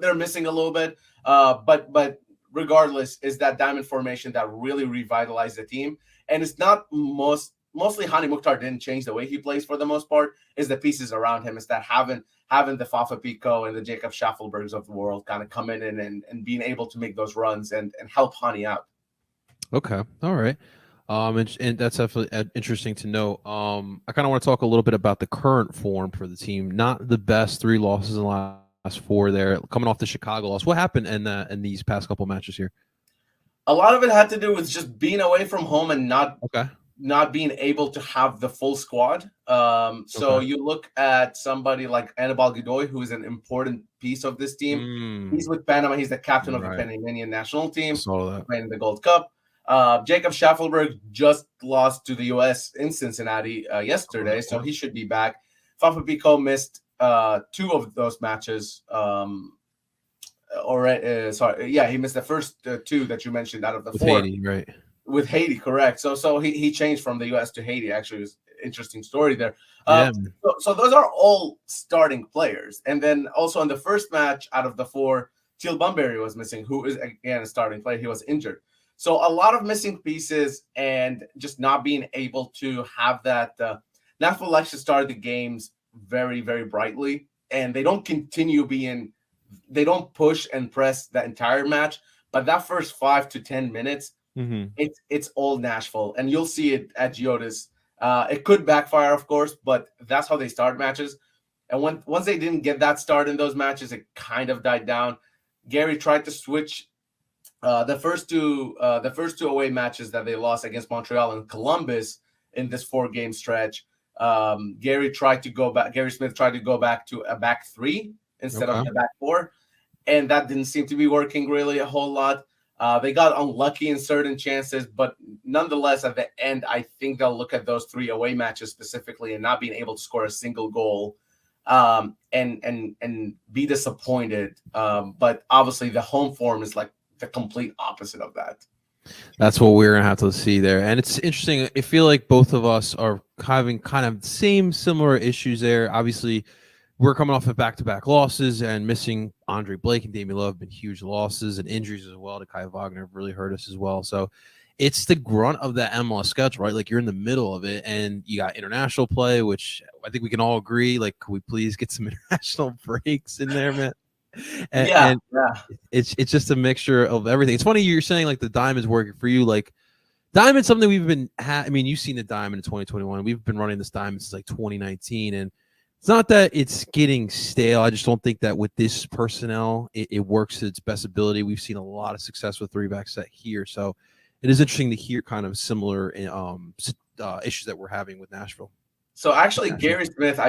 they're missing a little bit. But regardless, is that diamond formation that really revitalized the team. And it's not mostly Hani Mukhtar didn't change the way he plays for the most part. Is the pieces around him. Is that having the Fafa Pico and the Jacob Schaffelbergs of the world kind of come in and being able to make those runs and help Hani out. Okay. All right. And that's definitely interesting to know. I kind of want to talk a little bit about the current form for the team. Not the best, 3 losses in the last 4 there, coming off the Chicago loss. What happened in these past couple matches here? A lot of it had to do with just being away from home and not being able to have the full squad. So you look at somebody like Anibal Godoy, who is an important piece of this team. He's with Panama. He's the captain of the Panamanian national team, playing in the Gold Cup. Jacob Schaffelberg just lost to the U.S. in Cincinnati yesterday, so he should be back. Fafa Pico missed 2 of those matches. He missed the first 2 that you mentioned out of the 4. Haiti, right? With Haiti, correct. So he changed from the U.S. to Haiti. Actually, it was an interesting story there. So those are all starting players. And then also in the first match out of the 4, Teal Bunbury was missing, who is, again, a starting player. He was injured. So a lot of missing pieces and just not being able to have that. Nashville likes to start the games very, very brightly, and they don't they don't push and press the entire match. But that first 5 to 10 minutes, it's all Nashville, and you'll see it at Geodis. It could backfire, of course, but that's how they start matches. And once they didn't get that start in those matches, it kind of died down. Gary tried to switch the first two away matches that they lost against Montreal and Columbus in this 4-game stretch. Gary Smith tried to go back to a back 3 instead of the back 4, and that didn't seem to be working really a whole lot. They got unlucky in certain chances, but nonetheless, at the end, I think they'll look at those 3 away matches specifically and not being able to score a single goal, and be disappointed. But obviously, the home form is like the complete opposite of that. That's what we're gonna have to see there, and it's interesting. I feel like both of us are having kind of similar issues there. Obviously, we're coming off of back-to-back losses, and missing Andre Blake and Damian Love have been huge losses, and injuries as well to Kai Wagner have really hurt us as well. So it's the grunt of that MLS schedule, right? Like, you're in the middle of it, and you got international play, which I think we can all agree, like, could we please get some international breaks in there, man? And it's just a mixture of everything. It's funny you're saying like the diamond's working for you. Like, diamond's something we've been I mean, you've seen the diamond in 2021. We've been running this diamond since like 2019, and it's not that it's getting stale. I just don't think that with this personnel, it works to its best ability. We've seen a lot of success with 3-back set here, so it is interesting to hear kind of similar issues that we're having with Nashville. So actually, Gary Smith,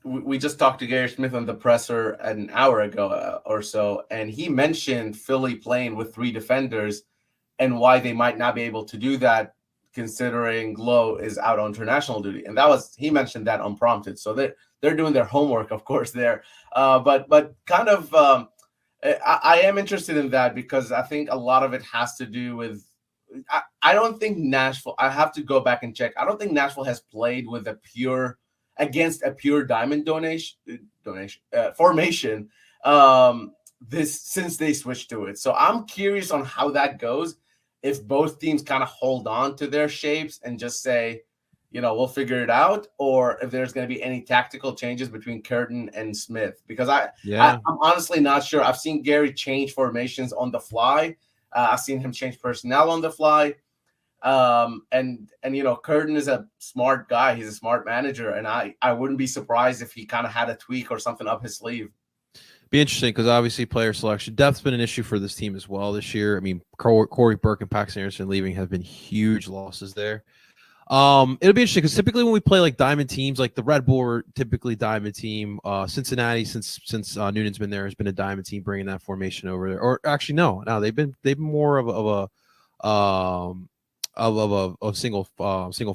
we just talked to Gary Smith on the presser an hour ago or so, and he mentioned Philly playing with 3 defenders and why they might not be able to do that, considering Glow is out on international duty. And he mentioned that unprompted. So they're doing their homework, of course, there. But kind of, I am interested in that because I think a lot of it has to do with. I don't think Nashville. I have to go back and check. I don't think Nashville has played with against a pure diamond formation since they switched to it. So I'm curious on how that goes. If both teams kind of hold on to their shapes and just say, we'll figure it out, or if there's going to be any tactical changes between Curtin and Smith, because I'm honestly not sure. I've seen Gary change formations on the fly. I've seen him change personnel on the fly. And Curtin is a smart guy. He's a smart manager. And I wouldn't be surprised if he kind of had a tweak or something up his sleeve. Be interesting because obviously player selection depth's been an issue for this team as well this year. I mean, Corey Burke and Paxton Anderson leaving have been huge losses there. It'll be interesting because typically when we play like diamond teams, like the Red Bull are typically diamond team. Cincinnati, since Noonan's been there, has been a diamond team bringing that formation over there. Or actually, no, they've been more of a single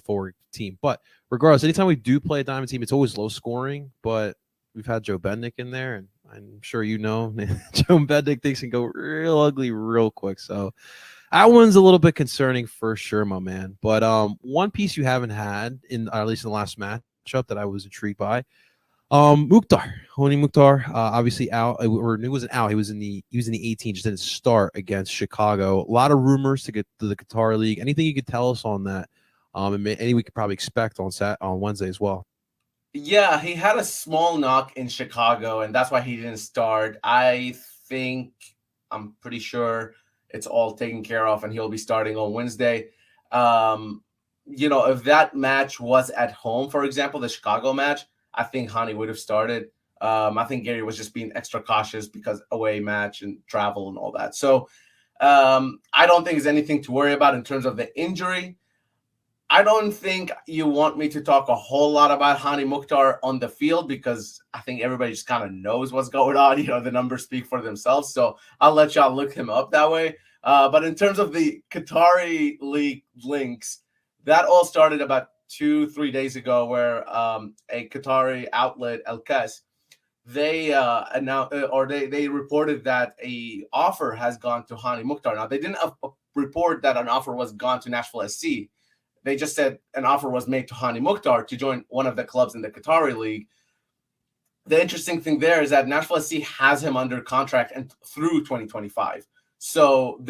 forward team. But regardless, anytime we do play a diamond team, it's always low scoring. But we've had Joe Bendick in there, and I'm sure Joe Bendick things can go real ugly real quick. So that one's a little bit concerning for sure, my man. But one piece you haven't had at least in the last matchup that I was intrigued by, Hony Mukhtar, obviously out, or he wasn't out. He was in the 18, just didn't start against Chicago. A lot of rumors to get to the Qatar League. Anything you could tell us on that? And any we could probably expect on Wednesday as well. Yeah, he had a small knock in Chicago, and that's why he didn't start. I'm pretty sure it's all taken care of, and he'll be starting on Wednesday. If that match was at home, for example, the Chicago match, I think Hany would have started. I think Gary was just being extra cautious because away match and travel and all that. So I don't think there's anything to worry about in terms of the injury. I don't think you want me to talk a whole lot about Hany Mukhtar on the field because I think everybody just kind of knows what's going on. The numbers speak for themselves. So I'll let y'all look him up that way. But in terms of the Qatari League links, that all started about 2-3 days ago where a Qatari outlet, El Qas, they announced or they reported that a offer has gone to Hany Mukhtar. Now, they didn't report that an offer was gone to Nashville SC. They just said an offer was made to Hany Mukhtar to join one of the clubs in the Qatari League. The interesting thing there is that Nashville SC has him under contract and through 2025. So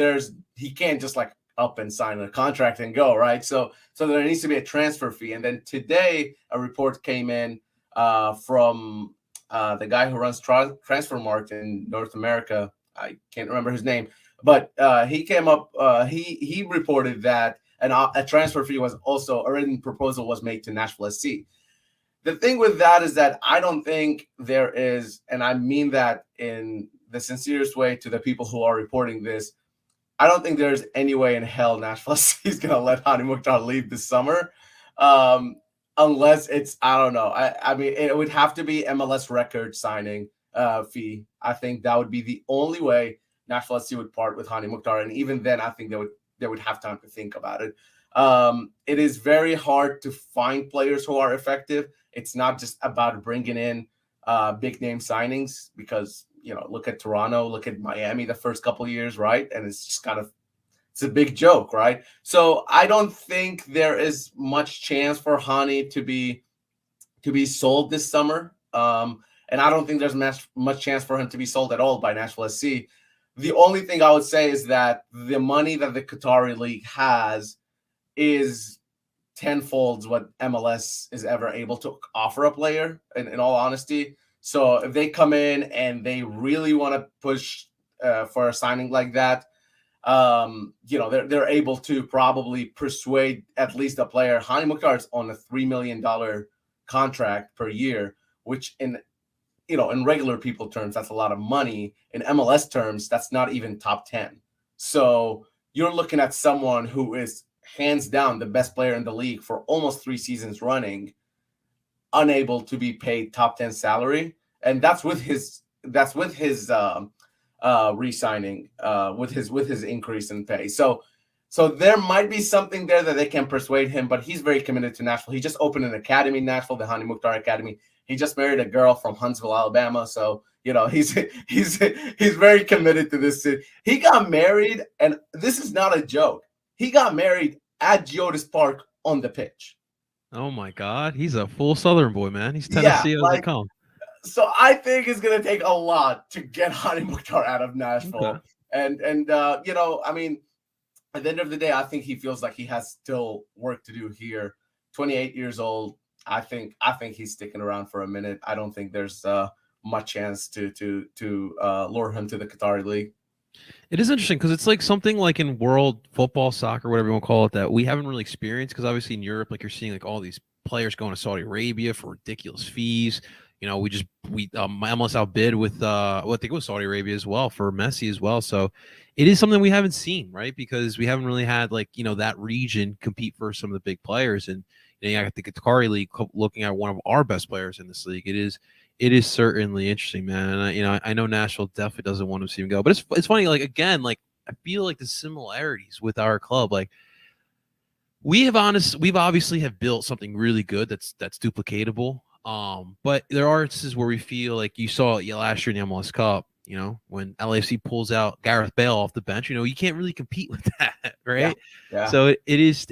he can't just like up and sign a contract and go, right? So there needs to be a transfer fee. And then today a report came in from the guy who runs Transfermarkt in North America. I can't remember his name, but he came up. He reported that a transfer fee was also a written proposal was made to Nashville SC. The thing with that is that I don't think there is, and I mean that in the sincerest way to the people who are reporting this, I don't think there's any way in hell Nashville SC is going to let Hany Mukhtar leave this summer, unless it's, I don't know. I mean, it would have to be MLS record signing fee. I think that would be the only way Nashville SC would part with Hany Mukhtar, and even then, I think they would have time to think about it. It is very hard to find players who are effective. It's not just about bringing in big name signings because, look at Toronto, look at Miami the first couple of years, right? And it's just it's a big joke, right? So I don't think there is much chance for Hany to be sold this summer. and I don't think there's much chance for him to be sold at all by Nashville SC. The only thing I would say is that the money that the Qatari League has is tenfold what MLS is ever able to offer a player, in all honesty. So if they come in and they really want to push for a signing like that, they're able to probably persuade at least a player. Hani Mukhtar is on a $3 million contract per year, which in regular people terms, that's a lot of money. In MLS terms, that's not even top 10. So you're looking at someone who is hands down the best player in the league for almost 3 seasons running, unable to be paid top 10 salary. And that's with his re-signing, with his increase in pay. So there might be something there that they can persuade him, but he's very committed to Nashville. He just opened an academy in Nashville, the Hani Mukhtar Academy. He just married a girl from Huntsville, Alabama. So, he's very committed to this city. He got married, and this is not a joke. He got married at Geodis Park on the pitch. Oh my God, he's a full Southern boy, man. He's Tennessee as they come. So I think it's gonna take a lot to get Hani Mukhtar out of Nashville. Okay. And I mean, at the end of the day, I think he feels like he has still work to do here. 28 years old. I think he's sticking around for a minute. I don't think there's much chance to lure him to the Qatari League. It is interesting because it's like something like in world football, soccer, whatever you want to call it, that we haven't really experienced, because obviously in Europe, like you're seeing like all these players going to Saudi Arabia for ridiculous fees. My MLS outbid with I think it was Saudi Arabia as well for Messi as well. So it is something we haven't seen, right? Because we haven't really had that region compete for some of the big players. And I think the Qatari League, looking at one of our best players in this league, it is certainly interesting, man. And I know Nashville definitely doesn't want to see him go, but it's funny. I feel like the similarities with our club, we've obviously have built something really good that's duplicatable. But there are instances where we feel like you saw last year in the MLS Cup, when LAFC pulls out Gareth Bale off the bench, you can't really compete with that, right? Yeah. So it is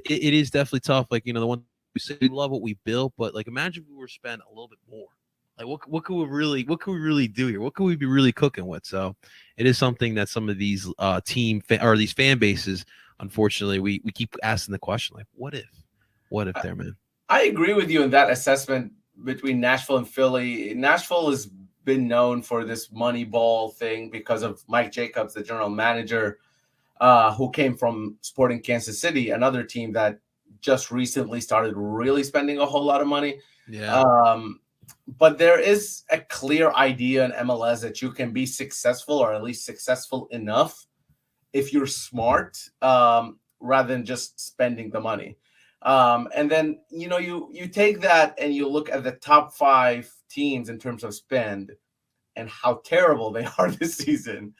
definitely tough. The one we say we love what we built, but imagine if we were spend a little bit more. What could we really do here? What could we be really cooking with? So it is something that some of these these fan bases, unfortunately, we keep asking the question, what if there, man? I agree with you in that assessment between Nashville and Philly. Nashville has been known for this money ball thing because of Mike Jacobs, the general manager, who came from Sporting Kansas City, another team that just recently started really spending a whole lot of money. Yeah. But there is a clear idea in MLS that you can be successful, or at least successful enough, if you're smart, rather than just spending the money. And then, you take that and you look at the top 5 teams in terms of spend and how terrible they are this season.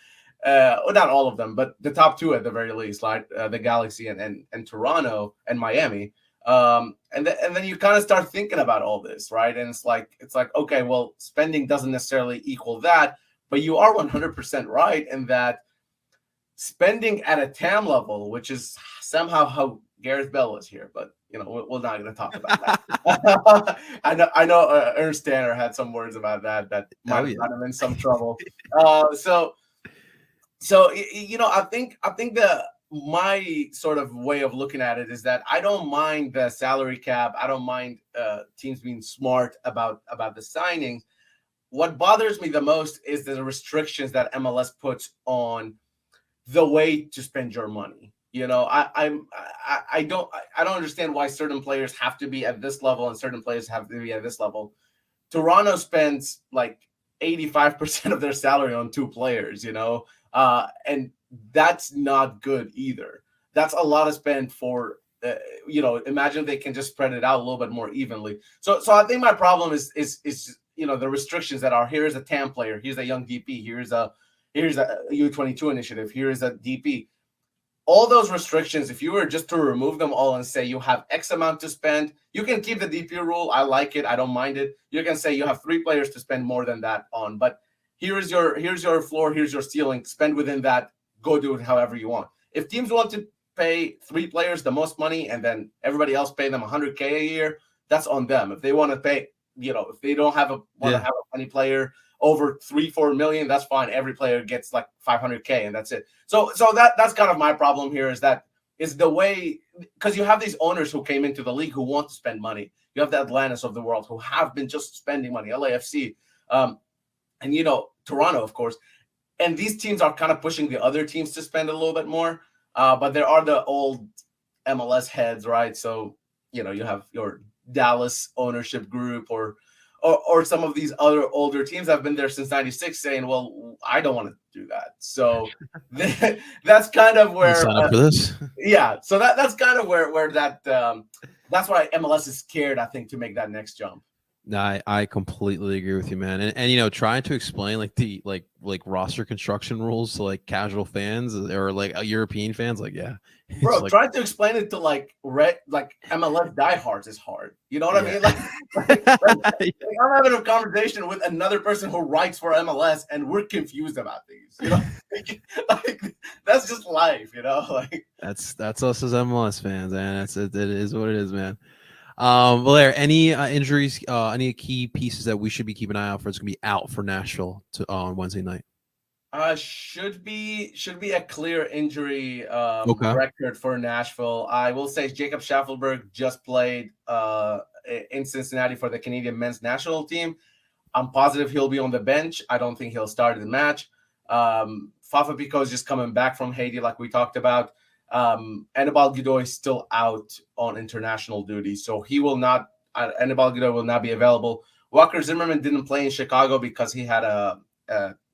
Well, not all of them, but the top 2 at the very least, like the Galaxy and Toronto and Miami. And then you kind of start thinking about all this, right? And it's like, okay, well, spending doesn't necessarily equal that, but you are 100% right in that spending at a TAM level, which is somehow how Gareth Bale was here, but we're not going to talk about that. I know Ernst Tanner had some words about that might have got him in some trouble. So I think my sort of way of looking at it is that I don't mind the salary cap. I don't mind teams being smart about the signings. What bothers me the most is the restrictions that MLS puts on the way to spend your money. I don't understand why certain players have to be at this level and certain players have to be at this level. Toronto spends 85% of their salary on 2 players, and that's not good either. That's a lot of spend for, imagine if they can just spread it out a little bit more evenly. So I think my problem is the restrictions that are, here's a TAM player, here's a young DP, here's a U22 initiative, here's a DP. All those restrictions, if you were just to remove them all and say you have X amount to spend, you can keep the DP rule. I like it. I don't mind it. You can say you have 3 players to spend more than that on, but here's your floor, here's your ceiling. Spend within that. Go do it however you want. If teams want to pay 3 players the most money and then everybody else pay them $100K a year, that's on them. If they want to pay if they don't want to have any player over 3-4 million, that's fine. Every player gets like 500K and that's it. So that's kind of my problem here is the way, because you have these owners who came into the league who want to spend money. You have the Atlantis of the world who have been just spending money, LAFC, and Toronto, of course. And these teams are kind of pushing the other teams to spend a little bit more. But there are the old MLS heads, right? So, you have your Dallas ownership group or some of these other older teams that have been there since 96 saying, well, I don't want to do that. So that's kind of where sign up for this. Yeah. So that's kind of where that that's why MLS is scared, I think, to make that next jump. No, I completely agree with you, man. And trying to explain like the like roster construction rules to like casual fans or like European fans, like bro, like, trying to explain it to like MLS diehards is hard. You know what I mean? Like I'm having a conversation with another person who writes for MLS, and we're confused about these. Like that's just life. Like that's us as MLS fans, man. It is what it is, man. Valère, any injuries, any key pieces that we should be keeping an eye out for? It's gonna be out for Nashville on Wednesday night. Should be a clear injury Okay. record for Nashville. I will say Jacob Schaffelberg just played in Cincinnati for the Canadian men's national team. I'm positive he'll be on the bench. I don't think he'll start the match. Fafa Picault is just coming back from Haiti, like we talked about. Anibal Godoy is still out on international duty, so he will not. Anibal Godoy will not be available. Walker Zimmerman didn't play in Chicago because he had a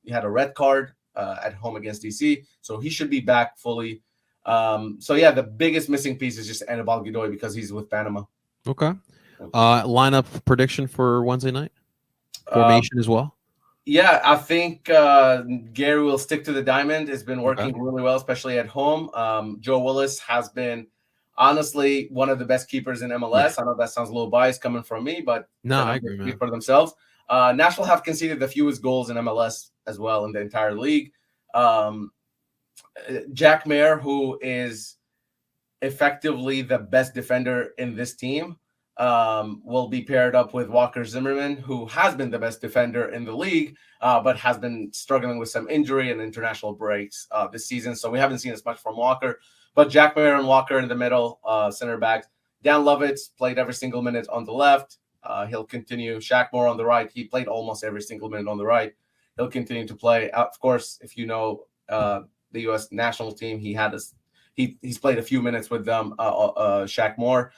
red card at home against DC, so he should be back fully. The biggest missing piece is just Anibal Godoy because he's with Panama. Okay. Lineup prediction for Wednesday night. Formation as well. Yeah, I think Gary will stick to the diamond. It's been working really well, especially at home. Joe Willis has been honestly one of the best keepers in MLS. I know that sounds a little biased coming from me, but no, I agree, man. For themselves. Nashville have conceded the fewest goals in MLS as well in the entire league. Jack Mayer, who is effectively the best defender in this team, will be paired up with Walker Zimmerman, who has been the best defender in the league, but has been struggling with some injury and international breaks this season. So we haven't seen as much from Walker. But Jack Mayer and Walker in the middle, center backs. Dan Lovitz played every single minute on the left. He'll continue. Shaq Moore on the right. He played almost every single minute on the right. He'll continue to play. Of course, if you know the U.S. national team, he's played a few minutes with them, Shaq Moore.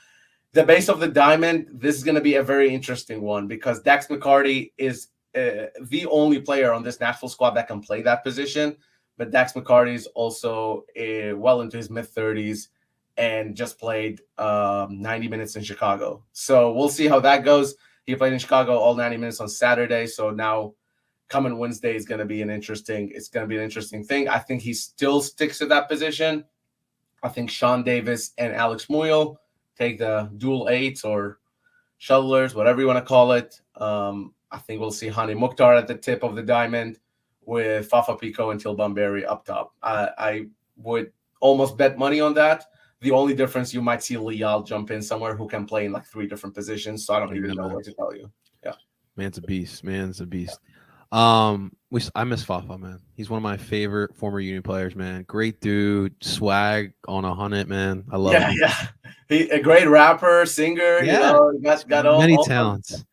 The base of the diamond, this is going to be a very interesting one because Dax McCarty is the only player on this Nashville squad that can play that position. But Dax McCarty is also well into his mid-30s and just played 90 minutes in Chicago. So we'll see how that goes. He played in Chicago all 90 minutes on Saturday. So now coming Wednesday is going to be an interesting thing. I think he still sticks to that position. I think Sean Davis and Alex Muyl take the dual eights or shuttlers, whatever you want to call it. I think we'll see Hani Mukhtar at the tip of the diamond with Fafa Picault and Till Bunbury up top. I would almost bet money on that. The only difference, you might see Leal jump in somewhere who can play in like 3 different positions. So I don't even know what to tell you. Yeah. Man's a beast. I miss Fafa, man. He's one of my favorite former Union players, man. Great dude, swag on 100, man. I love him. Yeah. He a great rapper, singer. Yeah, got all many talents.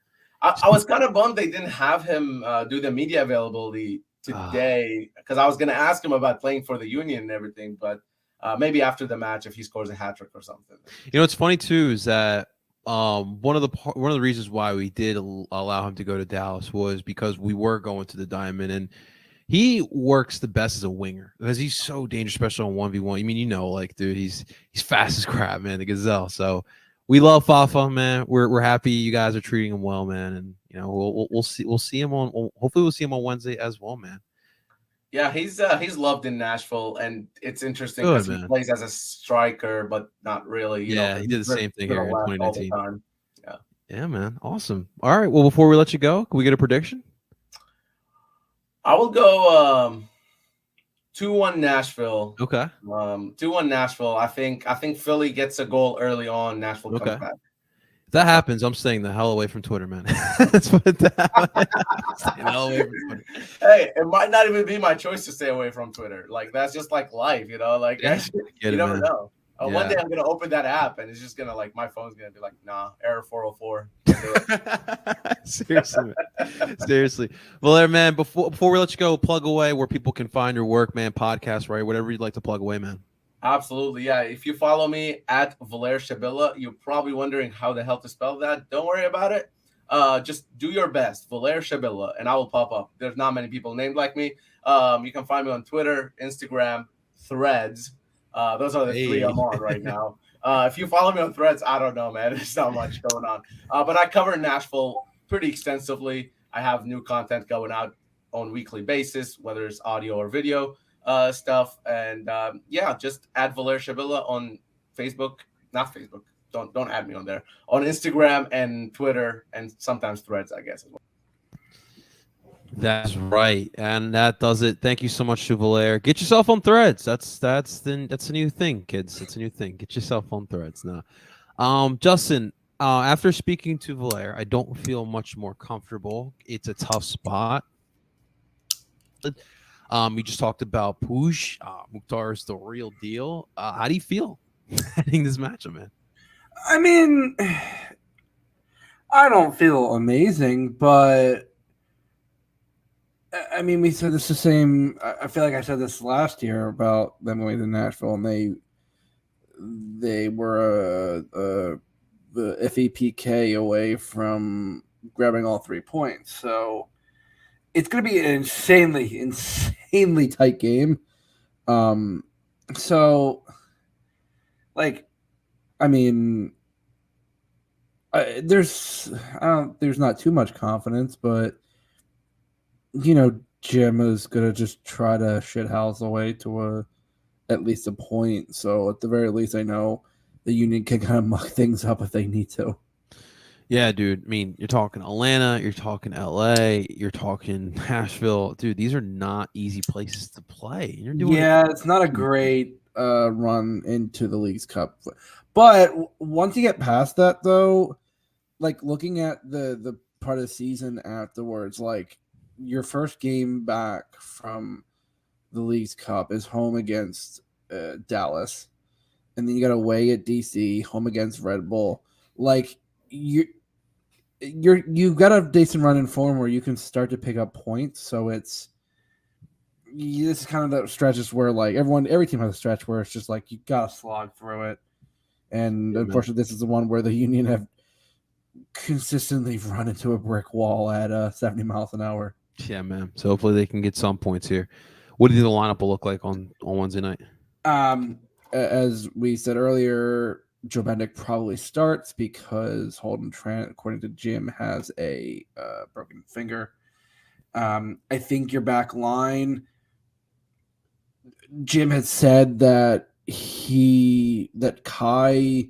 I was kind of bummed they didn't have him do the media availability today because I was going to ask him about playing for the Union and everything, but maybe after the match if he scores a hat trick or something. What's funny too is that one of the reasons why we did allow him to go to Dallas was because we were going to the diamond, and he works the best as a winger because he's so dangerous, especially on 1v1. I mean, like, dude, he's fast as crap, man, the Gazelle. So we love Fafa, man. We're happy you guys are treating him well, man, and we'll see him on. Hopefully, we'll see him on Wednesday as well, man. Yeah, he's loved in Nashville, and it's interesting because he plays as a striker, but not really. He did the same thing here in 2019. Yeah, man, awesome. All right, well, before we let you go, can we get a prediction? I will go 2-1 Nashville. Okay. 2-1 Nashville. I think Philly gets a goal early on. Nashville comes back. If that happens, I'm staying the hell away from Twitter, man. Let's put it that way. I'm staying the hell away from Twitter. Hey, it might not even be my choice to stay away from Twitter. Like that's just like life, you know. Like Yeah, you never man. know. One Yeah. day I'm gonna open that app and it's just gonna like my phone's gonna be like, nah, error 404. Can't do it. Seriously, man. Seriously. Well, there, man. Before we let you go, plug away where people can find your work, man. Podcast, right? Whatever you'd like to plug away, man. Absolutely, yeah. If you follow me at Valer Shabilla, you're probably wondering how the hell to spell that. Don't worry about it. Just do your best, Valer Shabilla, and I will pop up. There's not many people named like me. You can find me on Twitter, Instagram, Threads. Those are the three I'm on right now. If you follow me on Threads, I don't know, man. There's not much going on. But I cover Nashville pretty extensively. I have new content going out on a weekly basis, whether it's audio or video stuff. And yeah, just add Valer Shabilla on Facebook. Not Facebook. Don't add me on there. On Instagram and Twitter and sometimes Threads, I guess, as well. That's right, and that does it. Thank you so much, Valer. Get yourself on Threads. That's a new thing, kids. It's a new thing. Get yourself on Threads now. Justin, after speaking to Valer, I don't feel much more comfortable. It's a tough spot. We just talked about Puig. Mukhtar is the real deal. How do you feel heading this matchup, man? I mean, I don't feel amazing, but I mean, we said this the same. I feel like I said this last year about them going to Nashville, and they were the FEPK away from grabbing all 3 points. So it's going to be an insanely tight game. So, like, I mean, there's not too much confidence, but you know, Jim is gonna just try to shithouse away to at least a point. So at the very least, I know the Union can kind of muck things up if they need to. Yeah, dude. I mean, you're talking Atlanta, you're talking LA, you're talking Nashville, dude. These are not easy places to play. You're doing it's not a great run into the League's Cup, but once you get past that, though, like looking at the part of the season afterwards, like your first game back from the League's Cup is home against Dallas, and then you got away at DC, home against Red Bull. Like you've got a decent run in form where you can start to pick up points. So this is kind of the stretches where like every team has a stretch where it's just like you gotta slog through it. And unfortunately, this is the one where the Union have consistently run into a brick wall at 70 miles an hour. Yeah, man. So hopefully they can get some points here. What do you think the lineup will look like on Wednesday night? As we said earlier, Joe Bendick probably starts because Holden Trent, according to Jim, has a broken finger. I think your back line, Jim had said that Kai,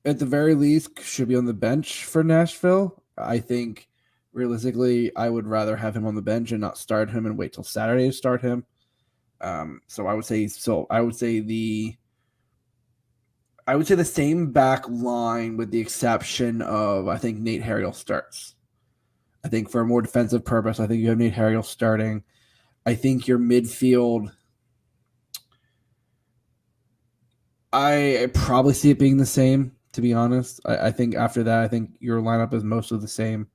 at the very least, should be on the bench for Nashville. I think realistically, I would rather have him on the bench and not start him and wait till Saturday to start him. So I would say the same back line with the exception of I think Nate Harriel starts. I think for a more defensive purpose, I think you have Nate Harriel starting. I think your midfield, I probably see it being the same, to be honest. I think after that, I think your lineup is mostly the same.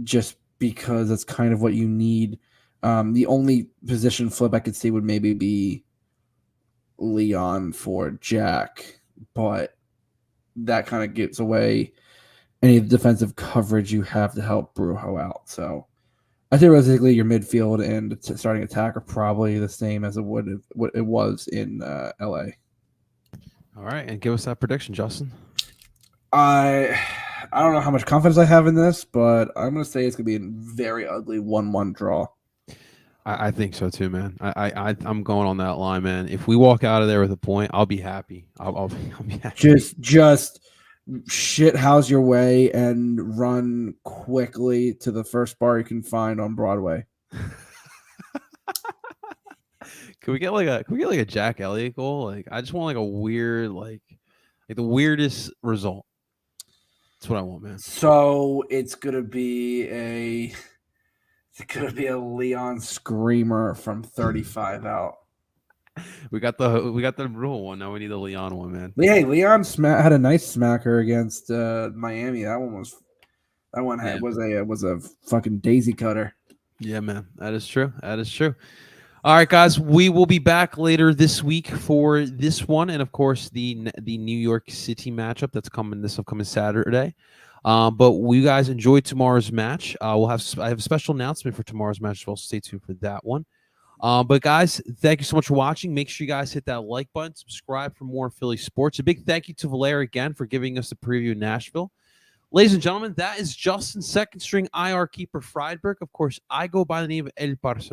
Just because that's kind of what you need. The only position flip I could see would maybe be Leon for Jack, but that kind of gets away any defensive coverage you have to help Brujo out. So I think realistically your midfield and starting attack are probably the same as it was in LA. All right, and give us that prediction, Justin. I don't know how much confidence I have in this, but I'm going to say it's going to be a very ugly 1-1 draw. I think so too, man. I'm going on that line, man. If we walk out of there with a point, I'll be happy. I'll be happy. Just shit house your way and run quickly to the first bar you can find on Broadway. Can we get like a Jack Elliott goal? Like I just want like a weird like the weirdest result. That's what I want, man. So it's gonna be a Leon screamer from 35 out. We got the rule one. Now we need the Leon one, man. Hey, Leon had a nice smacker against Miami. That one was a fucking daisy cutter. Yeah, man. That is true. That is true. All right, guys. We will be back later this week for this one, and of course the New York City matchup that's coming this upcoming Saturday. But we guys enjoyed tomorrow's match. I have a special announcement for tomorrow's match as well. So stay tuned for that one. But guys, thank you so much for watching. Make sure you guys hit that like button, subscribe for more Philly sports. A big thank you to Valera again for giving us the preview of Nashville. Ladies and gentlemen, that is Justin, second string IR keeper Friedberg. Of course, I go by the name of El Parcero